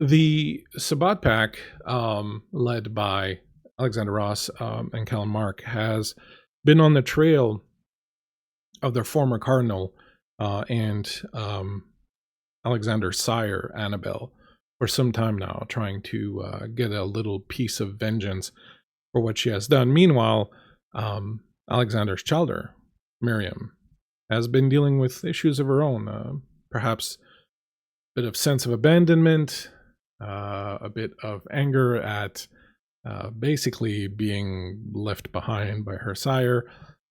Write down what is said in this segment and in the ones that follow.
The Sabbat pack, led by Alexander Ross and Calomé, has been on the trail of their former cardinal and Alexander's sire, Annabelle, for some time now, trying to get a little piece of vengeance for what she has done. Meanwhile, Alexander's childer, Miriam, has been dealing with issues of her own, perhaps a bit of sense of abandonment, a bit of anger at basically being left behind by her sire,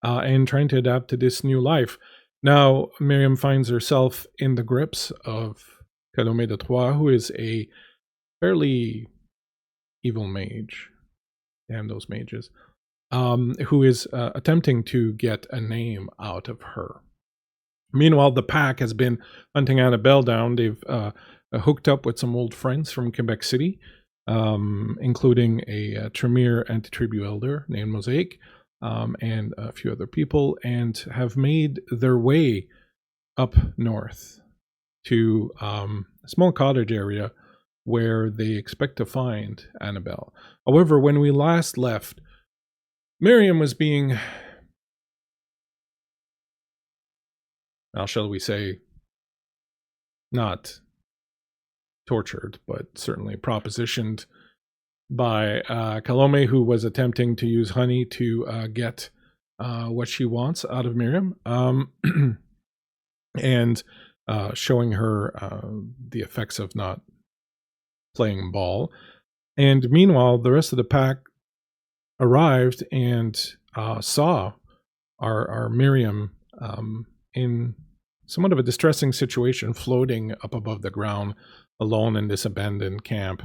and trying to adapt to this new life. Now, Miriam finds herself in the grips of Calomé de Troyes, who is a fairly evil mage. Damn those mages. Who is attempting to get a name out of her. Meanwhile, the pack has been hunting Annabelle down. They've hooked up with some old friends from Quebec City, including a Tremere anti-tribu elder named Mosaic, and a few other people, and have made their way up north to a small cottage area where they expect to find Annabelle. However, when we last left, Miriam was being, well, shall we say, not tortured, but certainly propositioned by Calomé, who was attempting to use honey to get what she wants out of Miriam, and showing her the effects of not playing ball. And meanwhile, the rest of the pack arrived and saw our Miriam in somewhat of a distressing situation, floating up above the ground, alone in this abandoned camp,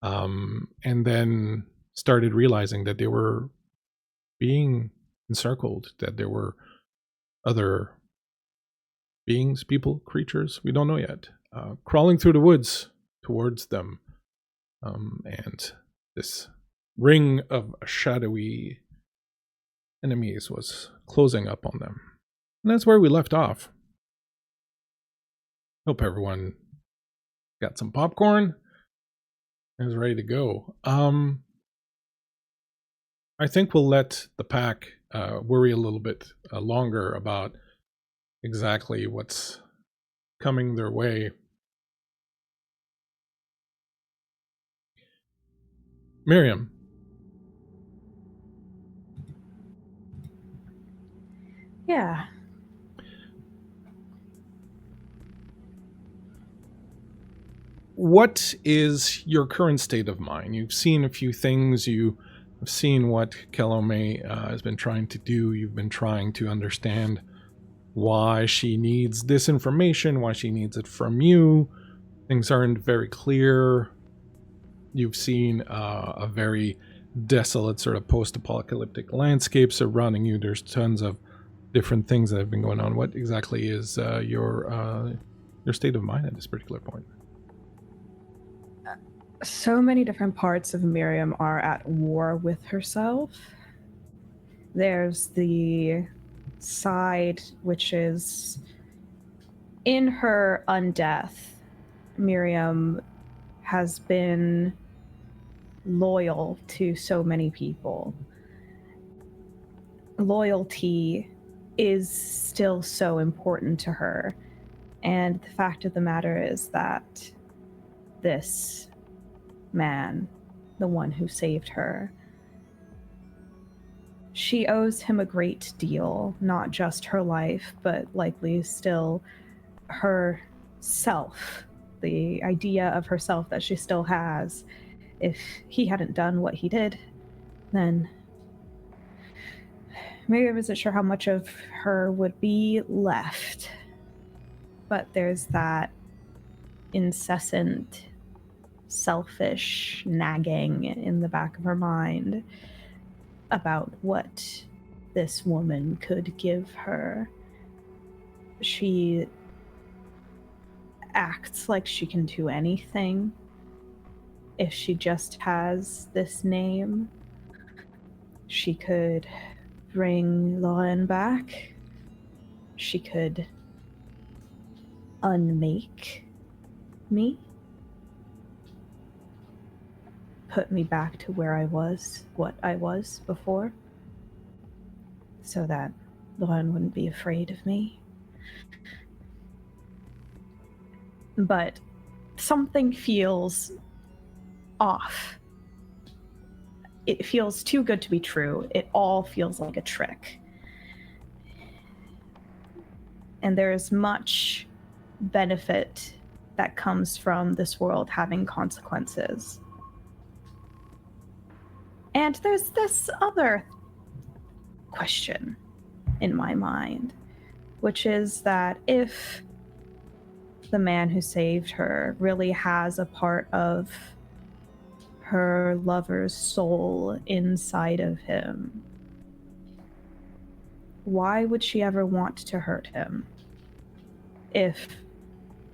and then started realizing that they were being encircled, that there were other beings, people, creatures, we don't know yet, crawling through the woods towards them, and this ring of shadowy enemies was closing up on them. And that's where we left off. Hope everyone got some popcorn and is ready to go. I think we'll let the pack worry a little bit longer about exactly what's coming their way. Miriam. Yeah. What is your current state of mind? You've seen a few things. You have seen what Calomé has been trying to do. You've been trying to understand why she needs this information, why she needs it from you. Things aren't very clear. You've seen a very desolate sort of post-apocalyptic landscape surrounding you. There's tons of different things that have been going on. What exactly is your state of mind at this particular point? So many different parts of Miriam are at war with herself. There's the side which is in her undeath. Miriam has been loyal to so many people. Loyalty is still so important to her. And the fact of the matter is that this man, the one who saved her, she owes him a great deal, not just her life, but likely still herself, the idea of herself that she still has. If he hadn't done what he did, then maybe I wasn't sure how much of her would be left. But there's that incessant selfish nagging in the back of her mind about what this woman could give her. She acts like she can do anything if she just has this name. She could bring Lauren back. She could unmake me. put me back to where I was, what I was before, so that Lauren wouldn't be afraid of me. But something feels off. It feels too good to be true. It all feels like a trick. And there is much benefit that comes from this world having consequences. And there's this other question in my mind, which is that if the man who saved her really has a part of her lover's soul inside of him, why would she ever want to hurt him? If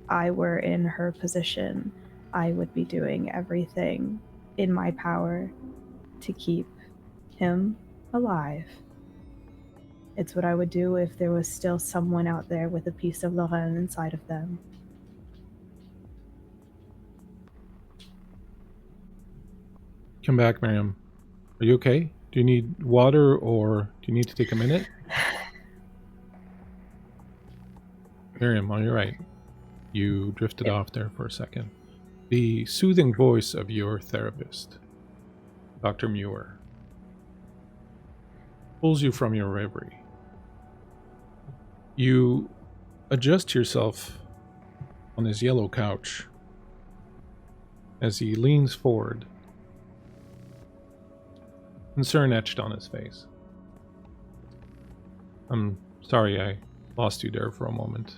I were in her position, I would be doing everything in my power to keep him alive. It's what I would do if there was still someone out there with a piece of Lorraine inside of them. Come back, Miriam. Are you okay? Do you need water or do you need to take a minute? Miriam, are you right? You drifted off there for a second. The soothing voice of your therapist, Dr. Muir, pulls you from your reverie. You adjust yourself on his yellow couch as he leans forward, concern etched on his face. I'm sorry I lost you there for a moment.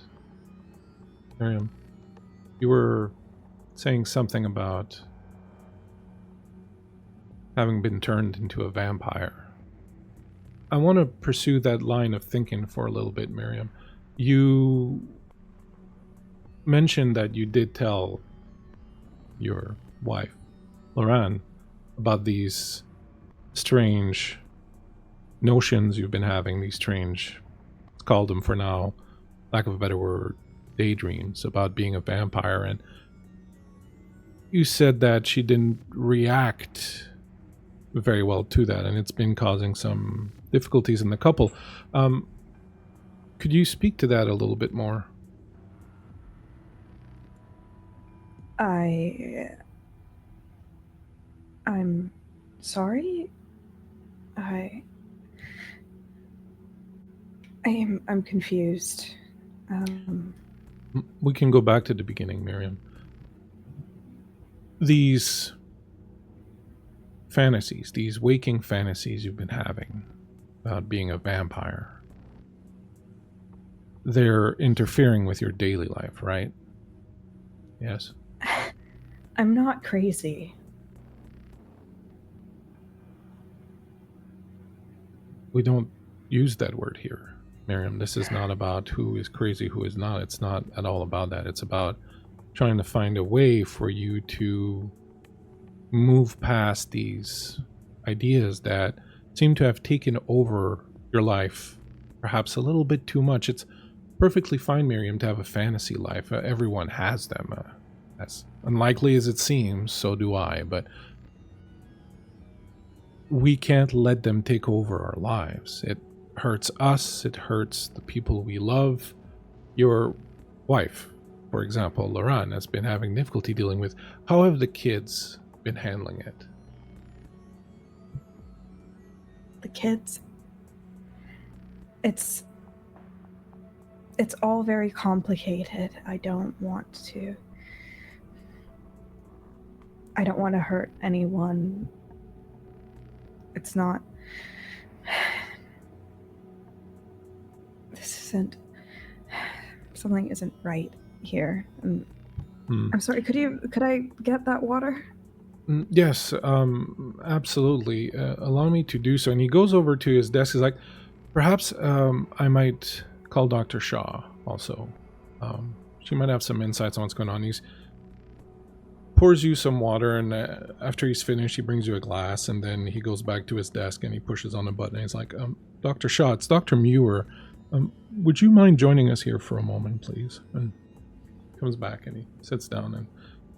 Miriam, you were saying something about having been turned into a vampire. I want to pursue that line of thinking for a little bit, Miriam. You mentioned that you did tell your wife, Lauren, about these strange notions you've been having, these strange, let's call them for now, lack of a better word, daydreams about being a vampire. And you said that she didn't react very well to that, and it's been causing some difficulties in the couple. Could you speak to that a little bit more? I'm sorry. I'm confused. We can go back to the beginning, Miriam. These fantasies, these waking fantasies you've been having about being a vampire, they're interfering with your daily life, right? Yes? I'm not crazy. We don't use that word here, Miriam. This is not about who is crazy, who is not. It's not at all about that. It's about trying to find a way for you to move past these ideas that seem to have taken over your life perhaps a little bit too much. It's perfectly fine, Miriam, to have a fantasy life. Everyone has them. As unlikely as it seems, so do I, but we can't let them take over our lives. It hurts us, it hurts the people we love. Your wife, for example, Lauren, has been having difficulty dealing with. How have the kids been handling it? The kids. It's all very complicated. I don't want to hurt anyone. It's not. Something isn't right here. I'm sorry, could I get that water? Yes, absolutely. Allow me to do so. And he goes over to his desk. He's like, perhaps I might call Dr. Shaw also. She might have some insights on what's going on. He's pours you some water, and after he's finished, he brings you a glass, and then he goes back to his desk and he pushes on a button. And he's like, Dr. Shaw, it's Dr. Muir. Would you mind joining us here for a moment, please? And he comes back and he sits down, and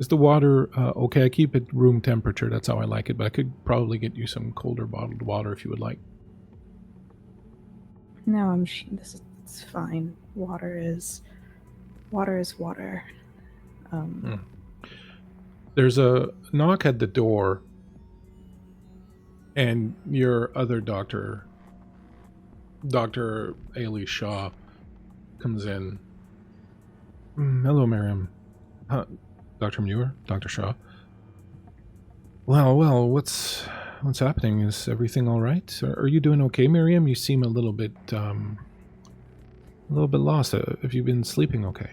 Is the water okay? I keep it room temperature. That's how I like it. But I could probably get you some colder bottled water if you would like. No, this is fine. Water is water. There's a knock at the door, and your other doctor, Dr. Ailey Shaw, comes in. Hello, Miriam. Dr. Muir? Dr. Shaw? Well, what's happening? Is everything all right? Are you doing okay, Miriam? You seem a little bit lost. Have you been sleeping okay?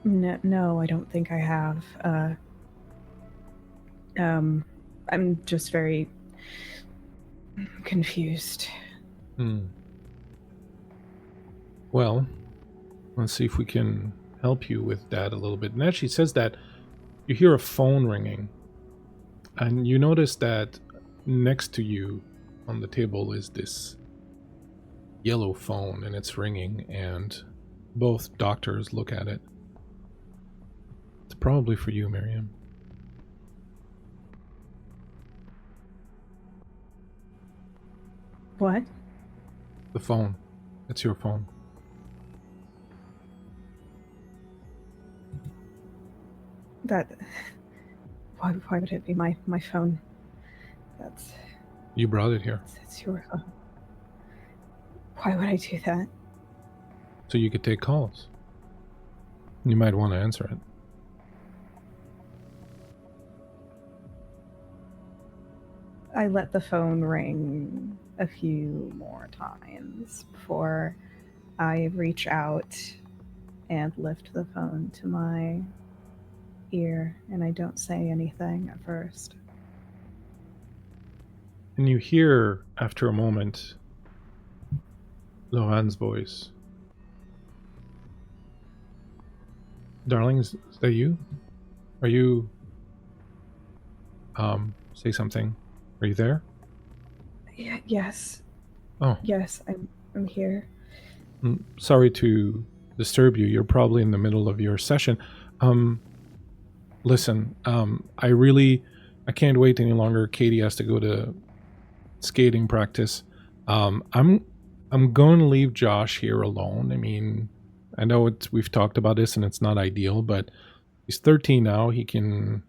No, I don't think I have. I'm just very confused. Well, let's see if we can help you with that a little bit. And actually says that you hear a phone ringing, and you notice that next to you on the table is this yellow phone, and it's ringing, and both doctors look at it. It's probably for you, Miriam. What? The phone. It's your phone. Why would it be my phone? You brought it here. It's your phone. Why would I do that? So you could take calls. You might want to answer it. I let the phone ring a few more times before I reach out and lift the phone to my ear, and I don't say anything at first. And you hear, after a moment, Laurent's voice. Darling, is that you? Are you... say something. Are you there? Yes. Oh. Yes, I'm here. Sorry to disturb you. You're probably in the middle of your session. Listen, I can't wait any longer. Katie has to go to skating practice. I'm going to leave Josh here alone. I mean, I know we've talked about this and it's not ideal, but he's 13 now. He can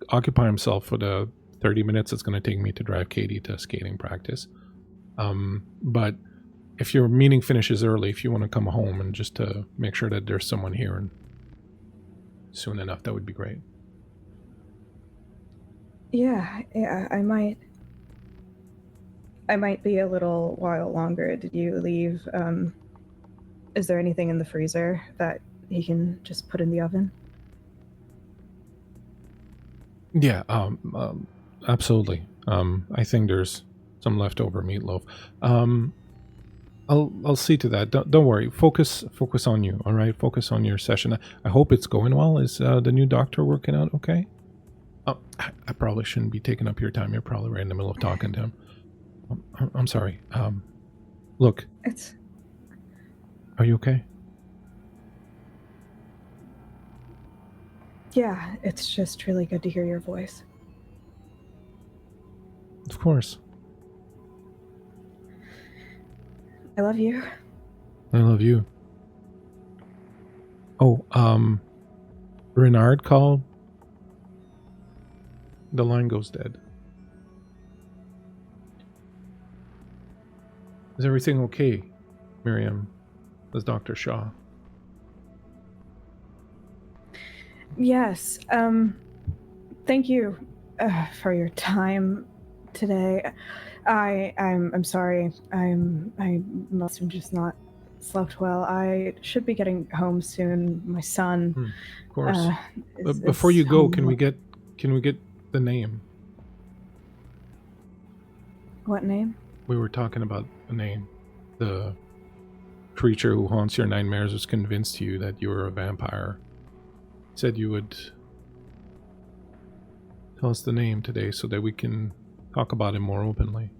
occupy himself for the 30 minutes it's going to take me to drive Katie to skating practice. But if your meeting finishes early, if you want to come home and just to make sure that there's someone here and soon enough, that would be great. Yeah, I might be a little while longer. Did you leave? Is there anything in the freezer that he can just put in the oven? Yeah, absolutely. I think there's some leftover meatloaf. I'll see to that. Don't worry. Focus on you. All right. Focus on your session. I hope it's going well. Is the new doctor working out okay? Oh, I probably shouldn't be taking up your time. You're probably right in the middle of talking to him. I'm sorry. Look. Are you okay? Yeah, it's just really good to hear your voice. Of course. I love you. I love you. Oh, Renard called. The line goes dead. Is everything okay, Miriam? Says Dr. Shaw. Yes. Thank you for your time today. I'm sorry. I must have just not slept well. I should be getting home soon. My son. Of course. Before you go, can we get the name? What name? We were talking about the name. The creature who haunts your nightmares was convinced you that you were a vampire. Said you would tell us the name today so that we can talk about it more openly.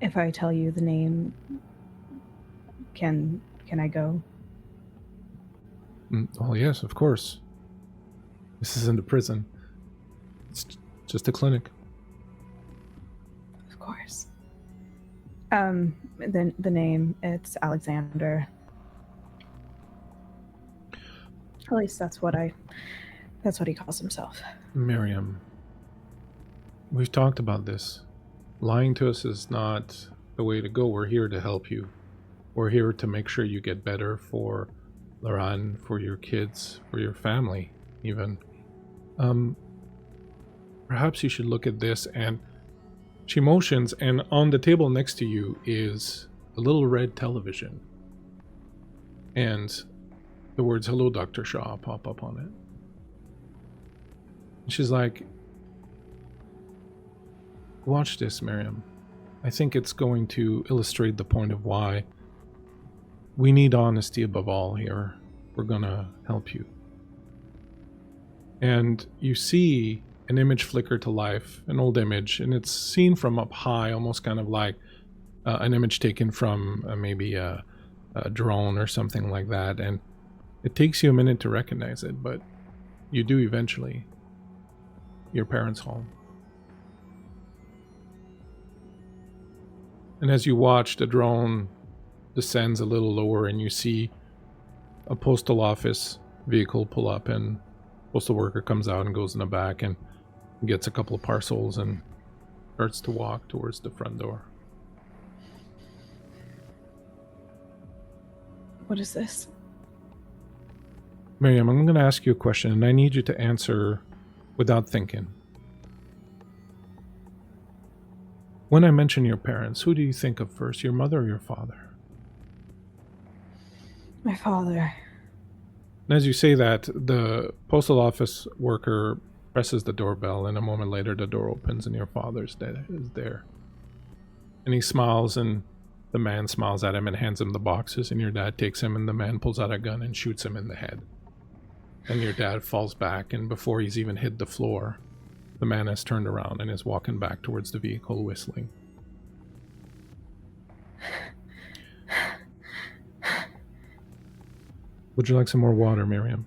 If I tell you the name, can I go? Oh, yes, of course. This isn't a prison. It's just a clinic. Of course. The name, it's Alexander. At least that's what he calls himself. Miriam, we've talked about this. Lying to us is not the way to go. We're here to help you. We're here to make sure you get better for Laran, for your kids, for your family, even. Perhaps you should look at this. And she motions, and on the table next to you is a little red television. And the words "Hello, Dr. Shaw" pop up on it. And she's like, watch this, Miriam. I think it's going to illustrate the point of why we need honesty above all here. We're gonna help you. And you see an image flicker to life, an old image, and it's seen from up high, almost kind of like an image taken from maybe a drone or something like that. And it takes you a minute to recognize it, but you do eventually. Your parents' home. And as you watch, the drone descends a little lower, and you see a postal office vehicle pull up, and postal worker comes out and goes in the back and gets a couple of parcels and starts to walk towards the front door. What is this? Miriam, I'm going to ask you a question, and I need you to answer without thinking. When I mention your parents, who do you think of first, your mother or your father? My father. And as you say that, the postal office worker presses the doorbell, and a moment later the door opens and your father is there. And he smiles, and the man smiles at him and hands him the boxes, and your dad takes him, and the man pulls out a gun and shoots him in the head. And your dad falls back, and before he's even hit the floor, the man has turned around and is walking back towards the vehicle, whistling. Would you like some more water, Miriam?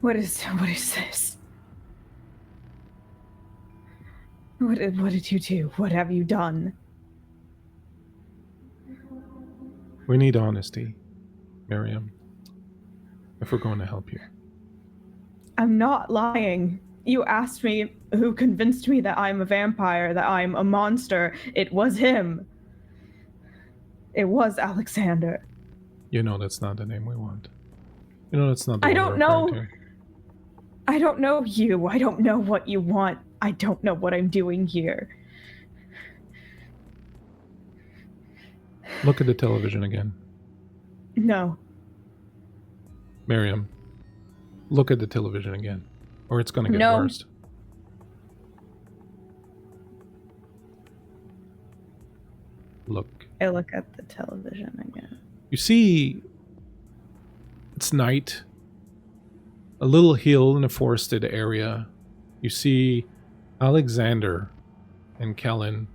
What is this? What did you do? What have you done? We need honesty, Miriam, if we're going to help you. I'm not lying. You asked me who convinced me that I'm a vampire, that I'm a monster. It was him. It was Alexander. You know that's not the name we want. You know that's not the I one don't we're know. referring to. I don't know you. I don't know what you want. I don't know what I'm doing here. Look at the television again. No. Miriam, look at the television again, or it's going to get worse. Look. I look at the television again. You see, it's night. A little hill in a forested area. You see Alexander and Kellen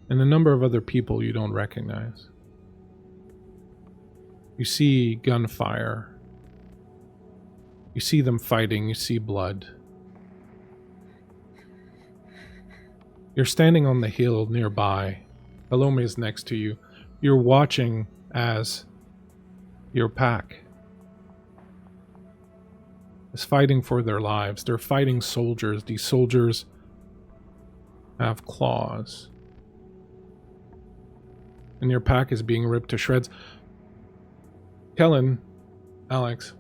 and a number of other people you don't recognize. You see gunfire. You see them fighting. You see blood. You're standing on the hill nearby. Calomé is next to you. You're watching as your pack is fighting for their lives. They're fighting soldiers. These soldiers have claws. And your pack is being ripped to shreds. Kellen, Alex.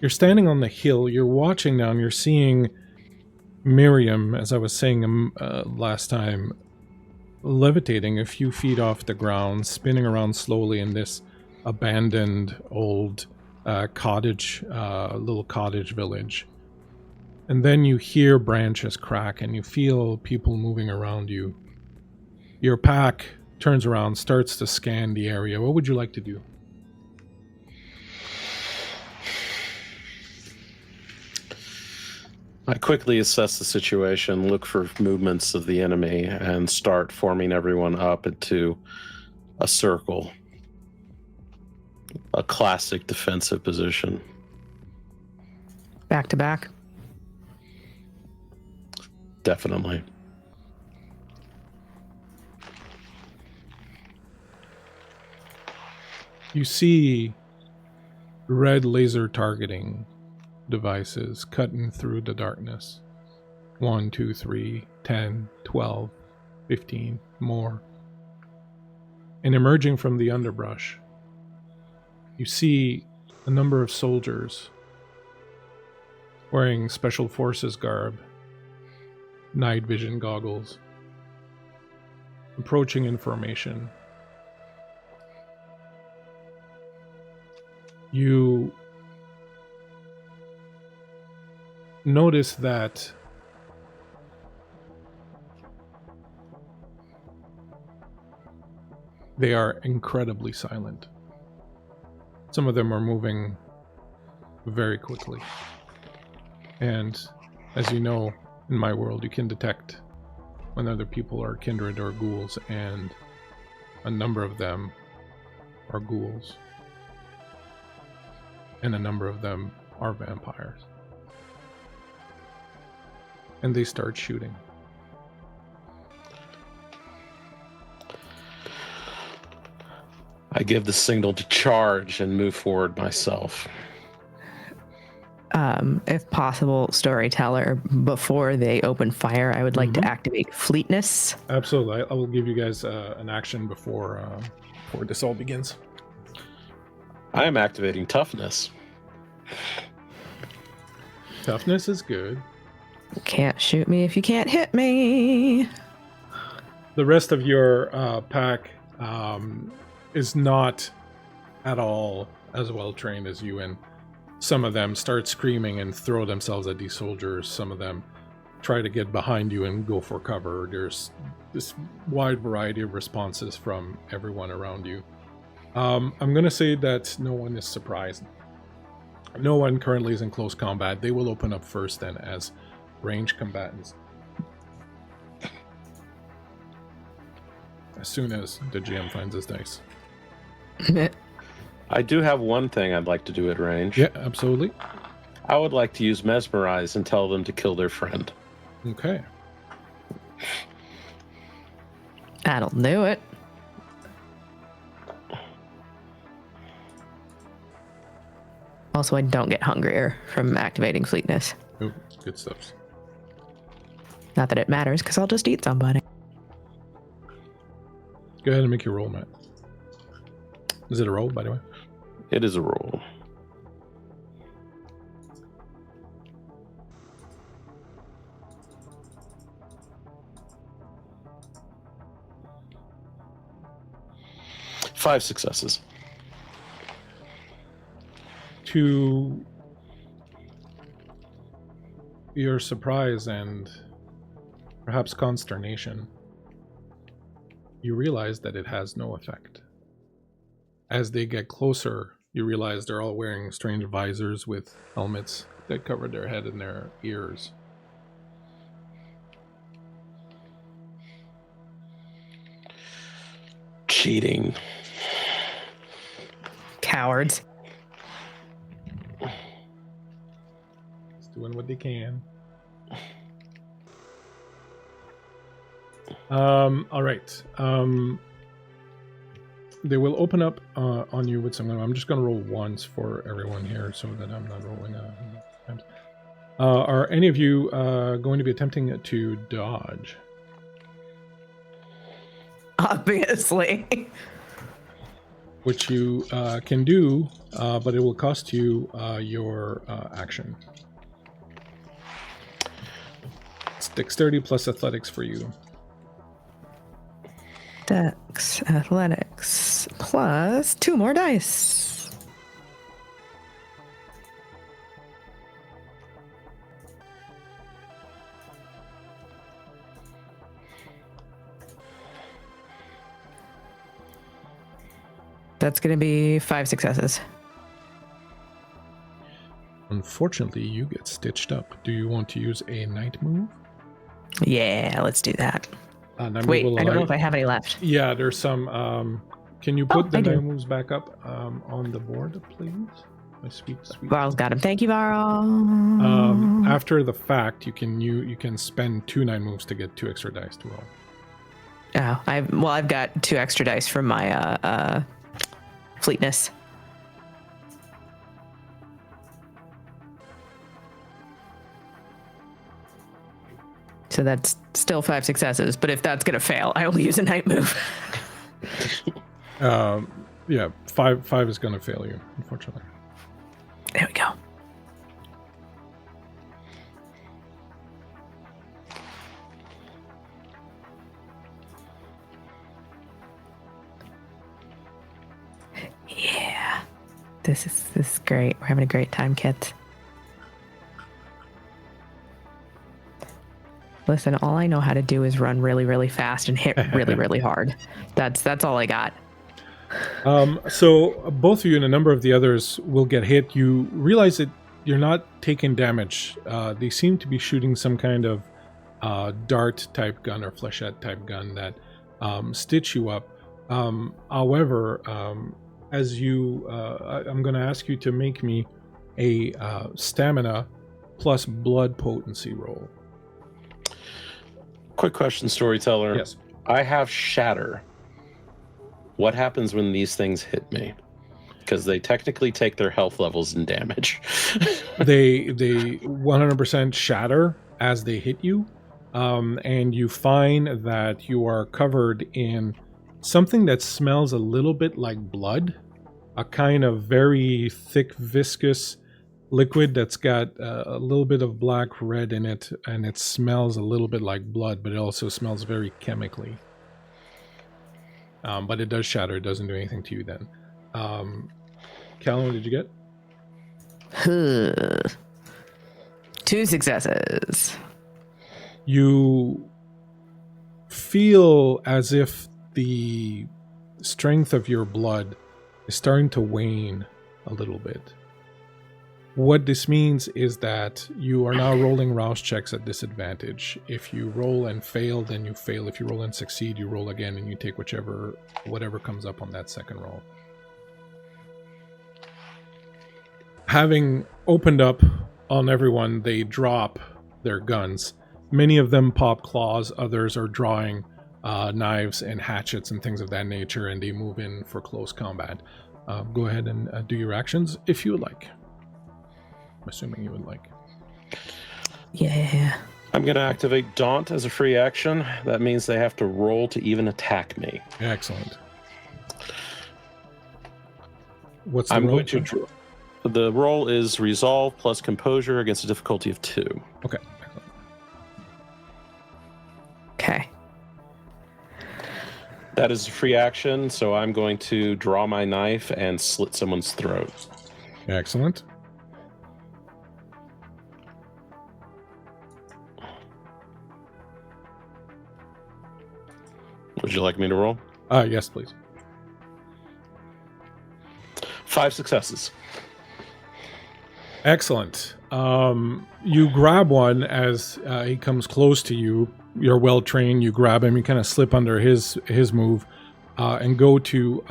You're standing on the hill. You're watching now, and you're seeing Miriam, as I was saying last time, levitating a few feet off the ground, spinning around slowly in this abandoned old little cottage village. And then you hear branches crack and you feel people moving around you. Your pack turns around, starts to scan the area. What would you like to do? I quickly assess the situation, look for movements of the enemy, and start forming everyone up into a circle. A classic defensive position. Back to back. Definitely. You see red laser targeting devices cutting through the darkness. 1, 2, 3, 10, 12, 15, more. And emerging from the underbrush, you see a number of soldiers wearing special forces garb, night vision goggles, approaching in formation. You notice that they are incredibly silent. Some of them are moving very quickly. And as you know, in my world, you can detect when other people are kindred or ghouls, and a number of them are ghouls. And a number of them are vampires. And they start shooting. I give the signal to charge and move forward myself. If possible, storyteller, before they open fire, I would like to activate fleetness. Absolutely. I will give you guys an action before this all begins. I am activating toughness. Toughness is good. Can't shoot me if you can't hit me. The rest of your pack is not at all as well trained as you, and some of them start screaming and throw themselves at these soldiers. Some of them try to get behind you and go for cover. There's this wide variety of responses from everyone around you. I'm going to say that no one is surprised. No one currently is in close combat. They will open up first then as ranged combatants. As soon as the GM finds his dice. I do have one thing I'd like to do at range. Yeah, absolutely. I would like to use Mesmerize and tell them to kill their friend. Okay. That'll do it. Also, I don't get hungrier from activating fleetness. Oh, good stuff. Not that it matters, because I'll just eat somebody. Go ahead and make your roll, Matt. Is it a roll, by the way? It is a roll. Five successes. To your surprise and perhaps consternation, you realize that it has no effect. As they get closer, you realize they're all wearing strange visors with helmets that cover their head and their ears. Cheating. Cowards. Just doing what they can. All right. They will open up on you with some. I'm just going to roll once for everyone here so that I'm not rolling times. Are any of you going to be attempting to dodge? Obviously. Which you can do, but it will cost you your action. It's dexterity plus athletics for you. Dex, athletics, plus 2 more dice. That's going to be 5 successes. unfortunately, you get stitched up. Do you want to use a night move? Yeah, let's do that. Night Wait, move I don't know if I have any left. Yeah, there's some. Can you put the I do. night moves back up on the board, please? My sweet. Varl's got him. Thank you, Varl. After the fact, you can spend 2 night moves to get 2 extra dice to roll. Oh, I've got 2 extra dice from my fleetness. So that's still 5 successes, but if that's gonna fail, I will use a night move. Yeah, 5 is gonna fail you, unfortunately. There we go. Yeah. This is great. We're having a great time, kids. Listen, all I know how to do is run really, really fast and hit really, really hard. That's all I got. So both of you and a number of the others will get hit. You realize that you're not taking damage. They seem to be shooting some kind of dart type gun or flechette type gun that stitch you up. However, as you, I'm going to ask you to make me a stamina plus blood potency roll. Quick question, storyteller. Yes. I have shatter. What happens when these things hit me? Because they technically take their health levels and damage. They 100% shatter as they hit you, and you find that you are covered in something that smells a little bit like blood, a kind of very thick, viscous liquid that's got a little bit of black red in it, and it smells a little bit like blood, but it also smells very chemically. But it does shatter. It doesn't do anything to you then. Calomé, what did you get? 2 successes. You feel as if the strength of your blood is starting to wane a little bit. What this means is that you are now rolling rouse checks at disadvantage. If you roll and fail, then you fail. If you roll and succeed, you roll again, and you take whatever comes up on that second roll. Having opened up on everyone, they drop their guns. Many of them pop claws. Others are drawing knives and hatchets and things of that nature, and they move in for close combat. Go ahead and do your actions if you would like. I'm assuming you would like. Yeah. I'm going to activate Daunt as a free action. That means they have to roll to even attack me. Excellent. What's the I'm roll? going to draw. The roll is Resolve plus Composure against a difficulty of 2. Okay. Okay. That is a free action, so I'm going to draw my knife and slit someone's throat. Excellent. Would you like me to roll? Yes, please. 5 successes. Excellent. You grab one as he comes close to you. You're well trained. You grab him. You kind of slip under his move and go to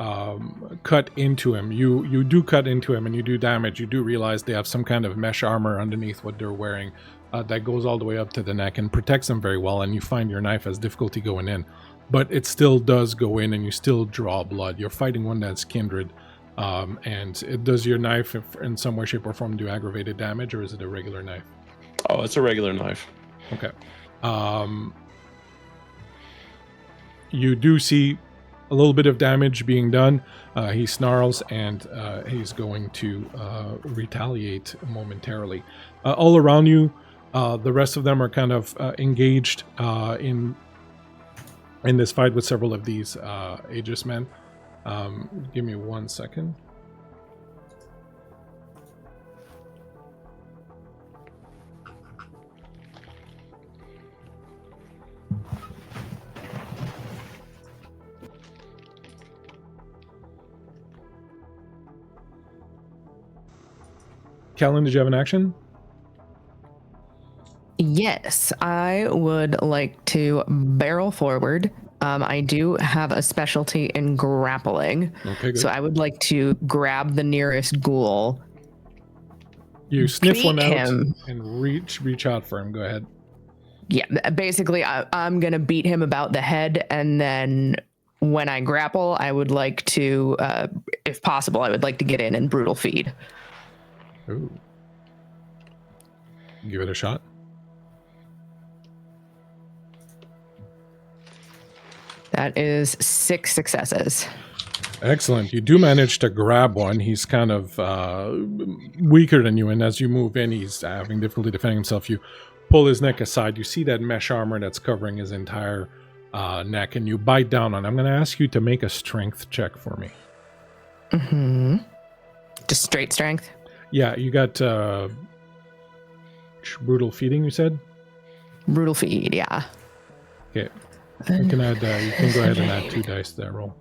cut into him. You do cut into him and you do damage. You do realize they have some kind of mesh armor underneath what they're wearing that goes all the way up to the neck and protects them very well. And you find your knife has difficulty going in. But it still does go in and you still draw blood. You're fighting one that's kindred. And does your knife in some way, shape, or form do aggravated damage, or is it a regular knife? Oh, it's a regular knife. Okay. You do see a little bit of damage being done. He snarls and he's going to retaliate momentarily. All around you, the rest of them are kind of engaged in this fight with several of these Aegis men. Give me 1 second. Kellen, did you have an action? Yes, I would like to barrel forward. I do have a specialty in grappling. Okay, good. So I would like to grab the nearest ghoul. You sniff beat one out him. and reach out for him. Go ahead. Yeah, basically, I'm going to beat him about the head, and then when I grapple, I would like to, if possible, I would like to get in and brutal feed. Ooh. Give it a shot. That is 6 successes. Excellent. You do manage to grab one. He's kind of weaker than you, and as you move in, he's having difficulty defending himself. You pull his neck aside. You see that mesh armor that's covering his entire neck, and you bite down on it. I'm going to ask you to make a strength check for me. Mm-hmm. Just straight strength? Yeah, you got brutal feeding, you said? Brutal feed, yeah. Okay. You can add. You can go ahead and add 2 dice to that roll.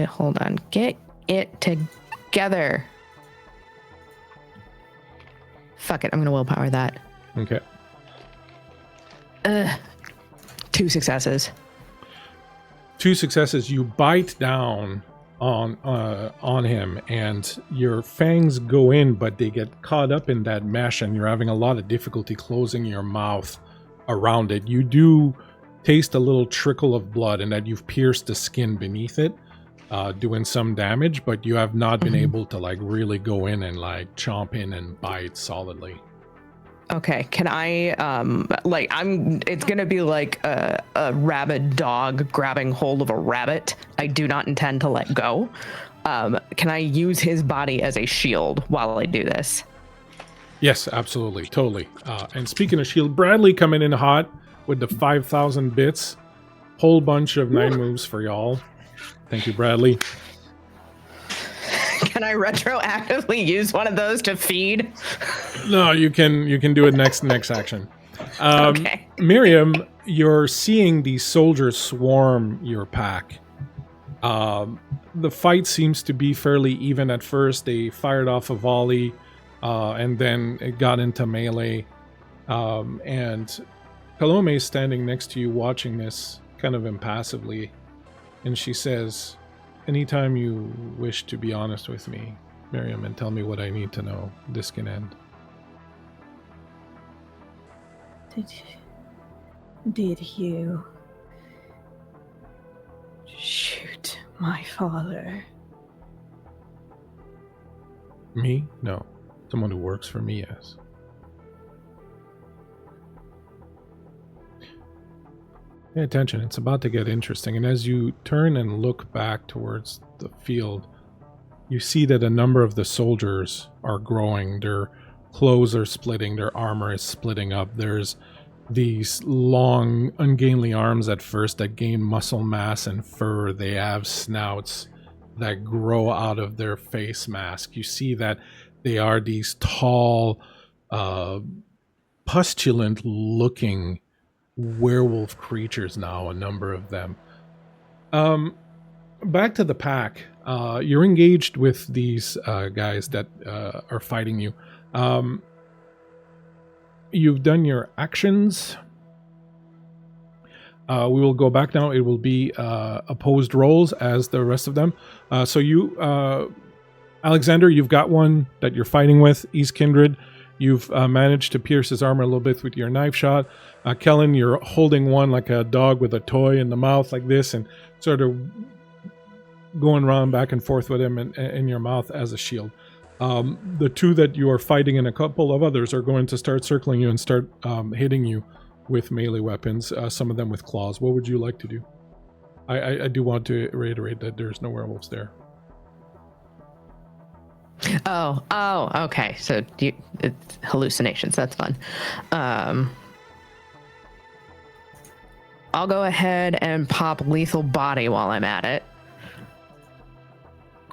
Hold on. Get it together. Fuck it. I'm going to willpower that. Okay. 2 successes. 2 successes. You bite down on him, and your fangs go in, but they get caught up in that mesh, and you're having a lot of difficulty closing your mouth around it. You do taste a little trickle of blood, and that you've pierced the skin beneath it, doing some damage, but you have not been able to like really go in and like chomp in and bite solidly. Okay, can I, it's gonna be like a rabid dog grabbing hold of a rabbit. I do not intend to let go. Can I use his body as a shield while I do this? Yes, absolutely, totally. And speaking of shield, Bradley coming in hot with the 5,000 bits. Whole bunch of 9 moves for y'all. Thank you, Bradley. Can I retroactively use one of those to feed? No, you can do it next action. Okay. Miriam, you're seeing these soldiers swarm your pack. The fight seems to be fairly even at first. They fired off a volley, and then it got into melee. And Calomé is standing next to you watching this kind of impassively. And she says, anytime you wish to be honest with me, Miriam, and tell me what I need to know, this can end. Did you shoot my father? Me? No. Someone who works for me, yes. Pay attention, it's about to get interesting. And as you turn and look back towards the field, you see that a number of the soldiers are growing. Their clothes are splitting, their armor is splitting up. There's these long, ungainly arms at first that gain muscle mass and fur. They have snouts that grow out of their face mask. You see that they are these tall, pustulant-looking werewolf creatures now, a number of them. Back to the pack. You're engaged with these guys that are fighting you. You've done your actions. We will go back now. It will be opposed rolls as the rest of them. So you, Alexander, you've got one that you're fighting with. He's kindred. You've managed to pierce his armor a little bit with your knife shot. Kellen, you're holding one like a dog with a toy in the mouth like this and sort of going around back and forth with him in your mouth as a shield. The 2 that you are fighting and a couple of others are going to start circling you and start hitting you with melee weapons, some of them with claws. What would you like to do? I do want to reiterate that there's no werewolves there. Oh, okay. So it's hallucinations. That's fun. I'll go ahead and pop lethal body while I'm at it,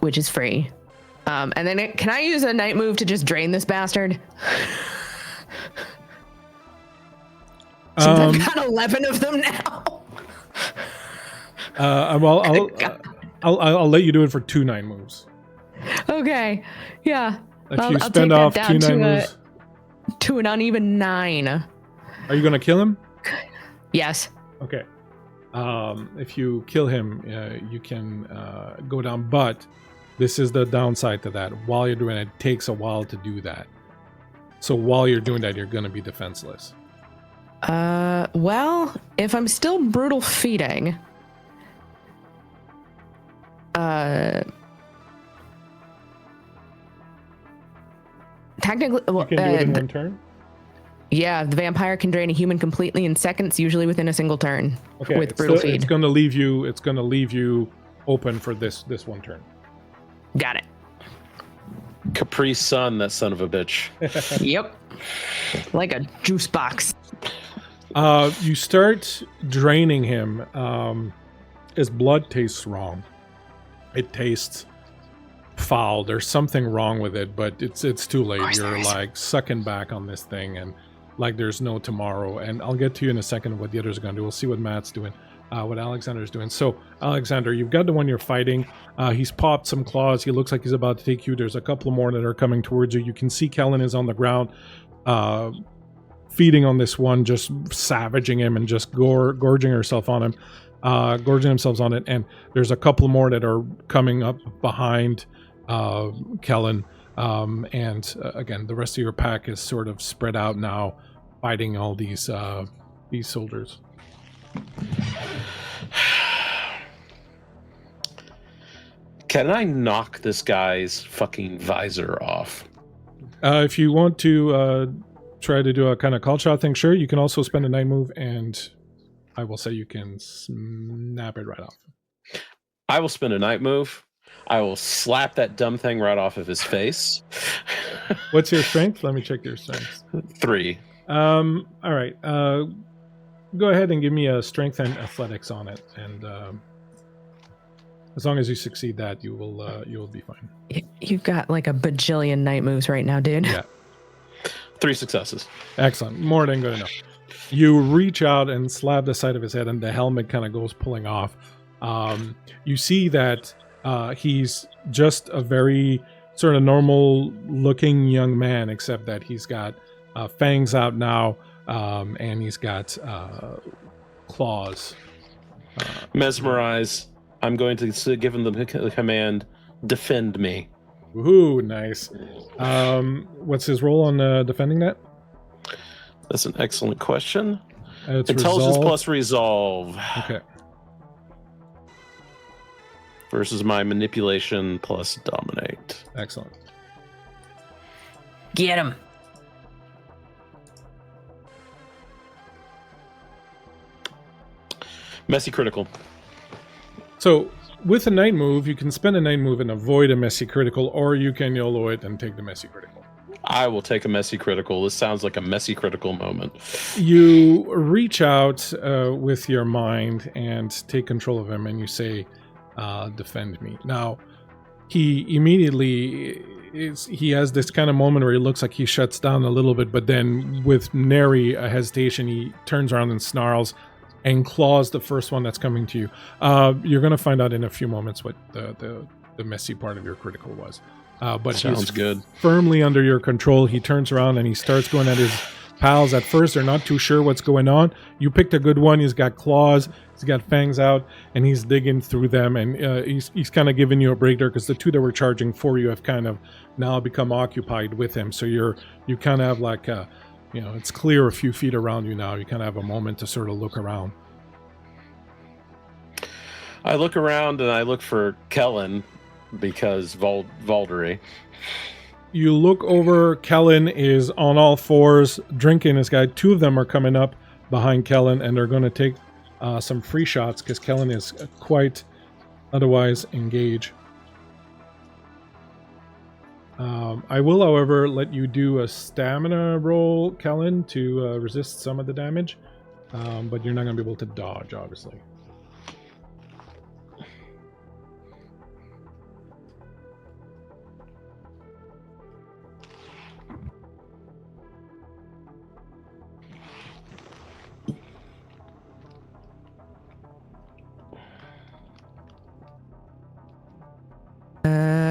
which is free. And then can I use a night move to just drain this bastard? Since I've got 11 of them now. I'll let you do it for 2 9 moves. Okay. Yeah. If you spend off 2 9 moves. To an uneven 9. Are you going to kill him? Yes. Okay. If you kill him, you can go down. But this is the downside to that. While you're doing it, it takes a while to do that. So while you're doing that, you're going to be defenseless. Well, if I'm still brutal feeding, technically, You can do it in 1 turn? Yeah, the vampire can drain a human completely in seconds, usually within a single turn. Okay, with brutal feed. It's going to leave you open for this 1 turn. Got it. Caprice Sun, that son of a bitch. Yep. Like a juice box. You start draining him. His blood tastes wrong. It tastes foul. There's something wrong with it, but it's too late. You're like sucking back on this thing, and like there's no tomorrow. And I'll get to you in a second what the others are going to do. We'll see what Matt's doing, what Alexander's doing. So, Alexander, you've got the one you're fighting. He's popped some claws. He looks like he's about to take you. There's a couple more that are coming towards you. You can see Kellen is on the ground, feeding on this one, just savaging him and just gorging herself on him, gorging themselves on it. And there's a couple more that are coming up behind Kellen. Again, the rest of your pack is sort of spread out now, fighting all these soldiers. Can I knock this guy's fucking visor off? If you want to try to do a kind of call shot thing, sure. You can also spend a night move, and I will say you can snap it right off. I will spend a night move. I will slap that dumb thing right off of his face. What's your strength? Let me check your strength. 3. All right. Go ahead and give me a strength and athletics on it, and as long as you succeed that, you will be fine. You've got like a bajillion night moves right now, dude. Yeah. 3 successes. Excellent. More than good enough. You reach out and slap the side of his head, and the helmet kind of goes pulling off. You see that he's just a very sort of normal-looking young man, except that he's got fangs out now, and he's got claws. Mesmerize. I'm going to give him the command, defend me. Woohoo, nice. What's his role on defending that? That's an excellent question. It's Intelligence resolve. plus resolve. Okay. Versus my manipulation plus dominate. Excellent. Get him. Messy critical. So with a night move, you can spend a night move and avoid a messy critical, or you can YOLO it and take the messy critical. I will take a messy critical. This sounds like a messy critical moment. You reach out with your mind and take control of him, and you say, defend me. Now, he immediately he has this kind of moment where he looks like he shuts down a little bit, but then with nary a hesitation, he turns around and snarls and claws the first one that's coming to you. You're going to find out in a few moments what the messy part of your critical was. But sounds good. Firmly under your control. He turns around and he starts going at his pals. At first, they're not too sure what's going on. You picked a good one. He's got claws. He's got fangs out, and he's digging through them. And he's kind of giving you a break there because the two that were charging for you have kind of now become occupied with him. So you kind of have like it's clear a few feet around you now. You kind of have a moment to sort of look around. I look around and I look for Kellen because Valdery. You look over. Kellen is on all fours, drinking this guy. Two of them are coming up behind Kellen, and they're going to take some free shots because Kellen is quite otherwise engaged. I will, however, let you do a stamina roll, Kellen, to resist some of the damage, but you're not going to be able to dodge, obviously.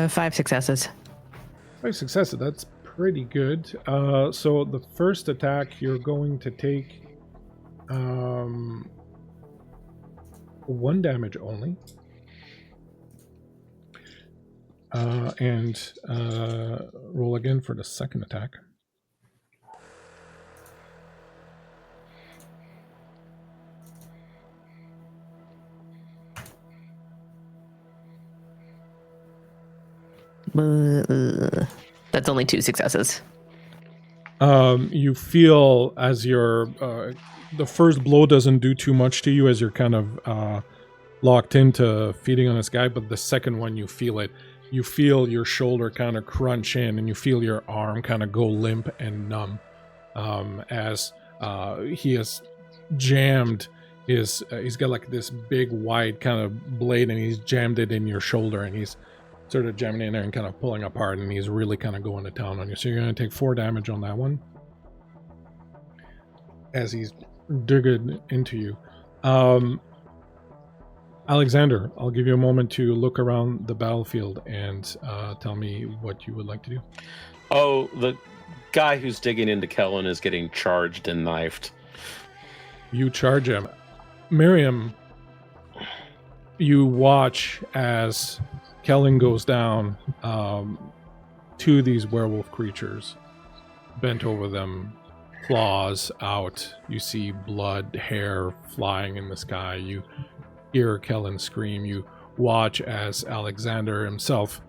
5 successes. 5 successes, that's pretty good. So the first attack, you're going to take 1 damage only. And roll again for the second attack. That's only 2 successes. You feel as your the first blow doesn't do too much to you as you're kind of locked into feeding on this guy, but the second one you feel it. You feel your shoulder kind of crunch in, and you feel your arm kind of go limp and numb as he has jammed his. He's got like this big wide kind of blade, and he's jammed it in your shoulder, and he's sort of jamming in there and kind of pulling apart, and he's really kind of going to town on you. So you're going to take 4 damage on that one as he's digging into you. Alexander, I'll give you a moment to look around the battlefield and tell me what you would like to do. Oh, the guy who's digging into Kellen is getting charged and knifed. You charge him. Miriam, you watch as Kellen goes down to these werewolf creatures, bent over them, claws out. You see blood, hair flying in the sky. You hear Kellen scream. You watch as Alexander himself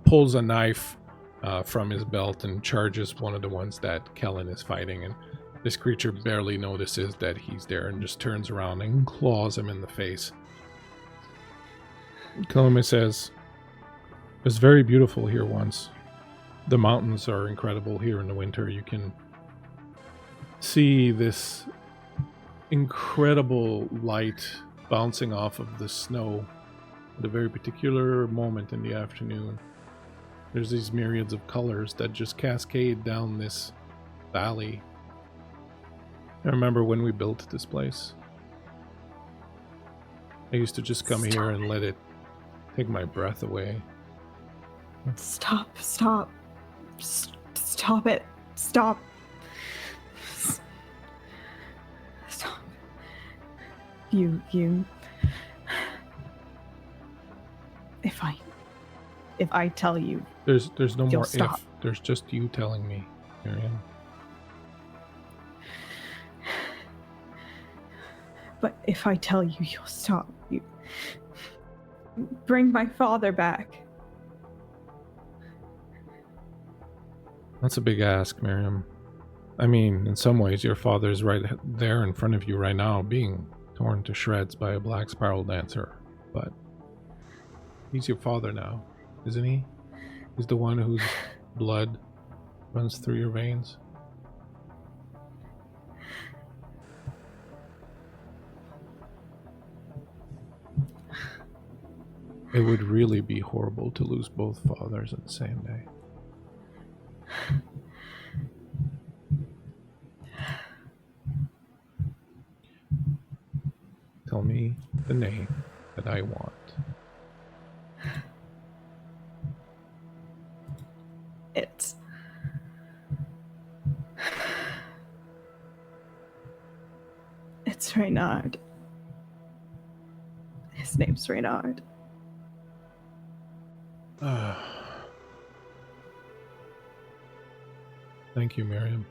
pulls a knife from his belt and charges one of the ones that Kellen is fighting. And this creature barely notices that he's there and just turns around and claws him in the face. Calomé says, "It was very beautiful here once. The mountains are incredible here in the winter. You can see this incredible light bouncing off of the snow at a very particular moment in the afternoon. There's these myriads of colors that just cascade down this valley. I remember when we built this place. I used to just come here and let it take my breath away." Stop it. Stop. Stop. Stop. You. If I tell you, There's no more stop. if. There's just you telling me, Miriam. But if I tell you, you'll stop. You bring my father back. That's a big ask, Miriam. I mean, in some ways, your father's right there in front of you right now, being torn to shreds by a black spiral dancer. But he's your father now, isn't he? He's the one whose blood runs through your veins. It would really be horrible to lose both fathers in the same day. Tell me the name that I want. It's Reynard. His name's Reynard. Thank you, Miriam.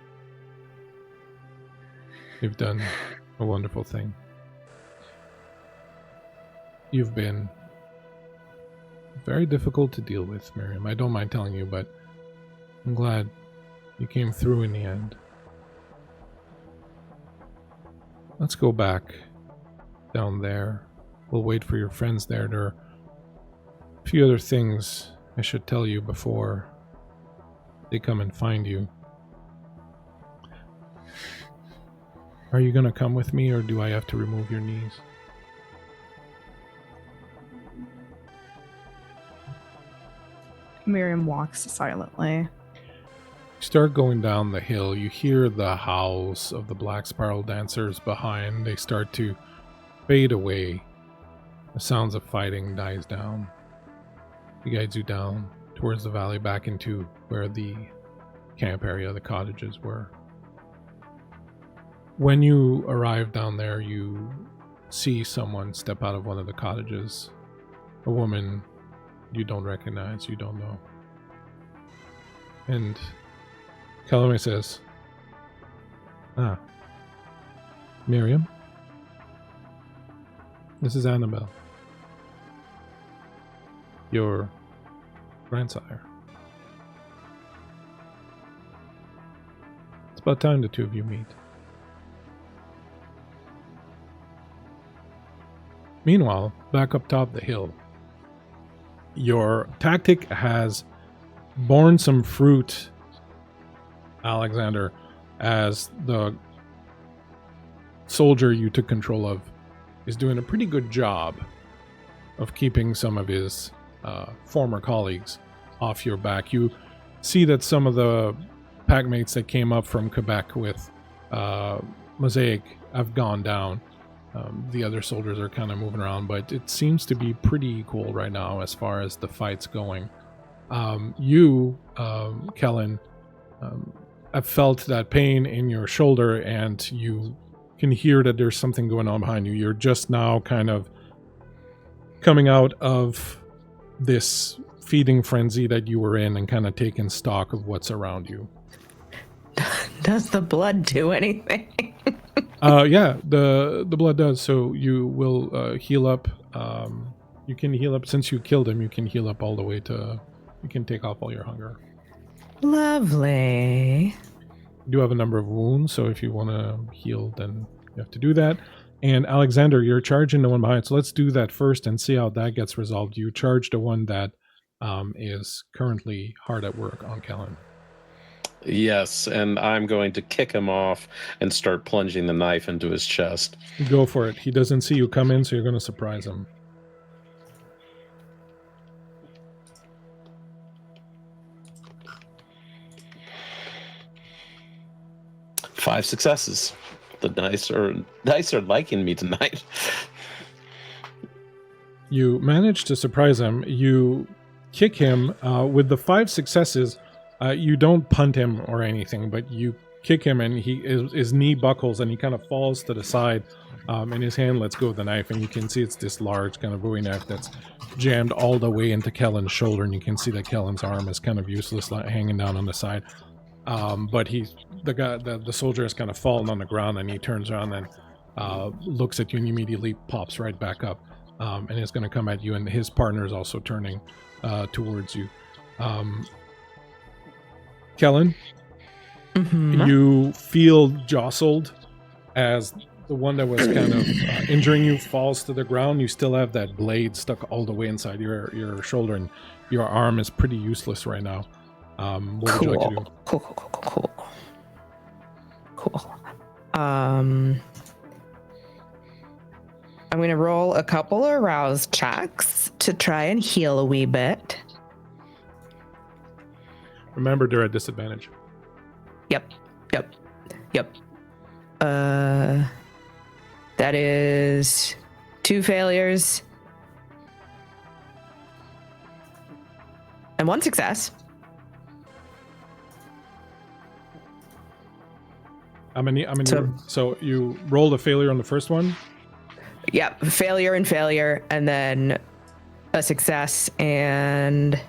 You've done a wonderful thing. You've been very difficult to deal with, Miriam. I don't mind telling you, but I'm glad you came through in the end. Let's go back down there. We'll wait for your friends there. There are a few other things I should tell you before they come and find you. Are you gonna come with me, or do I have to remove your knees? Miriam walks silently. Start going down the hill. You hear the howls of the black spiral dancers behind. They start to fade away. The sounds of fighting dies down. He guides you down towards the valley back into where the camp area, the cottages were. When you arrive down there, you see someone step out of one of the cottages. A woman you don't recognize, you don't know. And Calomé says, "Ah, Miriam, this is Annabelle, your grandsire. It's about time the two of you meet." Meanwhile, back up top the hill, your tactic has borne some fruit, Alexander, as the soldier you took control of is doing a pretty good job of keeping some of his former colleagues off your back. You see that some of the packmates that came up from Quebec with Mosaic have gone down. The other soldiers are kind of moving around, but it seems to be pretty equal right now as far as the fight's going. You, Kellen, have felt that pain in your shoulder, and you can hear that there's something going on behind you. You're just now kind of coming out of this feeding frenzy that you were in and kind of taking stock of what's around you. Does the blood do anything? Yeah, the blood does. So you will heal up. You can heal up since you killed him. You can heal up all the way to. You can take off all your hunger. Lovely. You do have a number of wounds, so if you want to heal, then you have to do that. And Alexander, you're charging the one behind. So let's do that first and see how that gets resolved. You charge the one that is currently hard at work on Kellen. Yes, and I'm going to kick him off and start plunging the knife into his chest. Go for it. He doesn't see you come in, so you're going to surprise him. Five successes. The dice are liking me tonight. You manage to surprise him. You kick him with the 5 successes. You don't punt him or anything, but you kick him, and his knee buckles, and he kind of falls to the side, and his hand lets go of the knife, and you can see it's this large kind of Bowie knife that's jammed all the way into Kellen's shoulder, and you can see that Kellen's arm is kind of useless, hanging down on the side. But the soldier has kind of fallen on the ground, and he turns around and looks at you and immediately pops right back up, and is going to come at you, and his partner is also turning towards you. Kellen, you feel jostled as the one that was kind of injuring you falls to the ground. You still have that blade stuck all the way inside your shoulder, and your arm is pretty useless right now. What would you like to do? Cool. I'm going to roll a couple of rouse checks to try and heal a wee bit. Remember, they're at disadvantage. Yep. That is 2 failures and 1 success. How many? So you rolled a failure on the first one? Yep, failure, and then a success and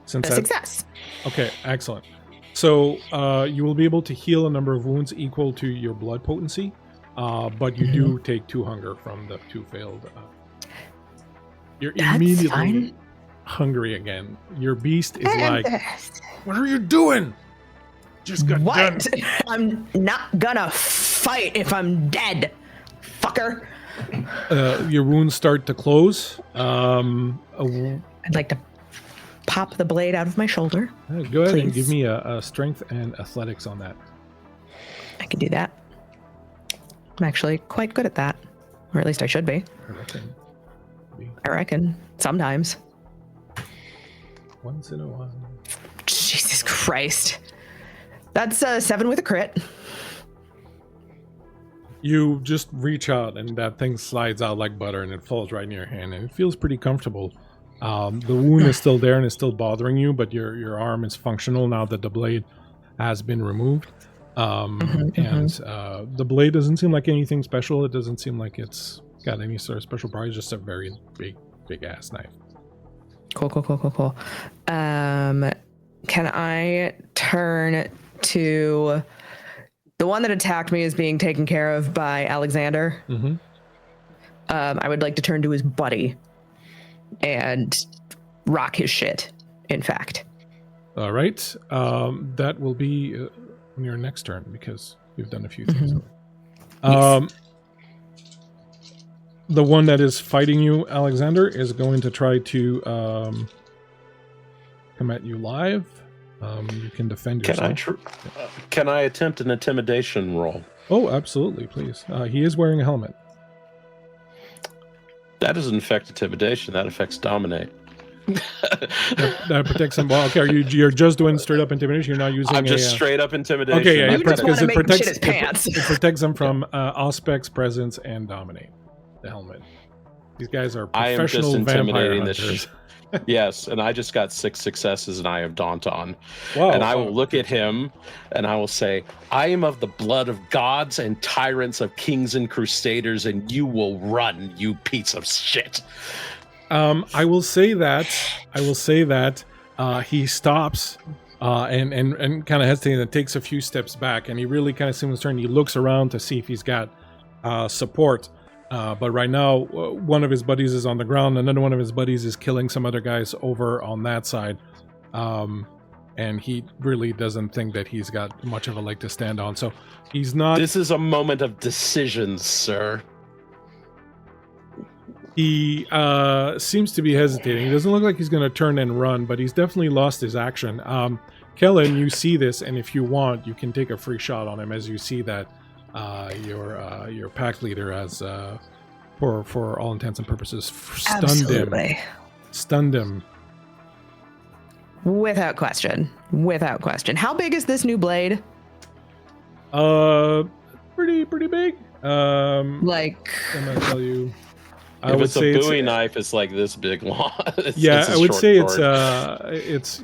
success. Okay, excellent. So you will be able to heal a number of wounds equal to your blood potency, but you do take 2 hunger from the 2 failed. You're immediately hungry again. Your beast is like, "What are you doing? Just got done." I'm not gonna fight if I'm dead, fucker. Your wounds start to close. I'd like to pop the blade out of my shoulder. Go ahead and Please. give me a strength and athletics on that. I can do that. I'm actually quite good at that, or at least I should be. I reckon. Sometimes. Once in a while. Jesus Christ. That's 7 with a crit. You just reach out, and that thing slides out like butter, and it falls right in your hand, and it feels pretty comfortable. The wound is still there and is still bothering you, but your arm is functional now that the blade has been removed. The blade doesn't seem like anything special. It doesn't seem like it's got any sort of special power. It's just a very big ass knife. Cool. Can I turn to the one that attacked me is being taken care of by Alexander? Mm-hmm. I would like to turn to his buddy and rock his shit, in fact. All right. That will be on your next turn because you've done a few things. Yes. The one that is fighting you, Alexander, is going to try to come at you live. You can defend yourself. Can I attempt an intimidation roll? Oh, absolutely, please. He is wearing a helmet. That doesn't affect intimidation. That affects dominate. That protects him. Well, okay, you're just doing straight up intimidation. You're not using. I'm just straight up intimidation. Okay, yeah, You just want to make him shit his pants. It protects them from Auspex, presence, and dominate. The helmet. These guys are professional vampire hunters. Yes, and I just got 6 successes, and I have Daunt on. Wow, and I will look at him, and I will say, I am of the blood of gods and tyrants of kings and crusaders, and you will run, you piece of shit. I will say that he stops and kind of hesitates and takes a few steps back, and he really kind of seems concerned. He looks around to see if he's got support. But right now, one of his buddies is on the ground. Another one of his buddies is killing some other guys over on that side. And he really doesn't think that he's got much of a leg to stand on. So he's not... This is a moment of decisions, sir. He seems to be hesitating. He doesn't look like he's going to turn and run, but he's definitely lost his action. Kellen, you see this, and if you want, you can take a free shot on him as you see that your pack leader has, for all intents and purposes, stunned him. Without question. How big is this new blade? Pretty big. Like, I'm gonna tell you. If it's a Bowie knife, it's like this big long. I would say it's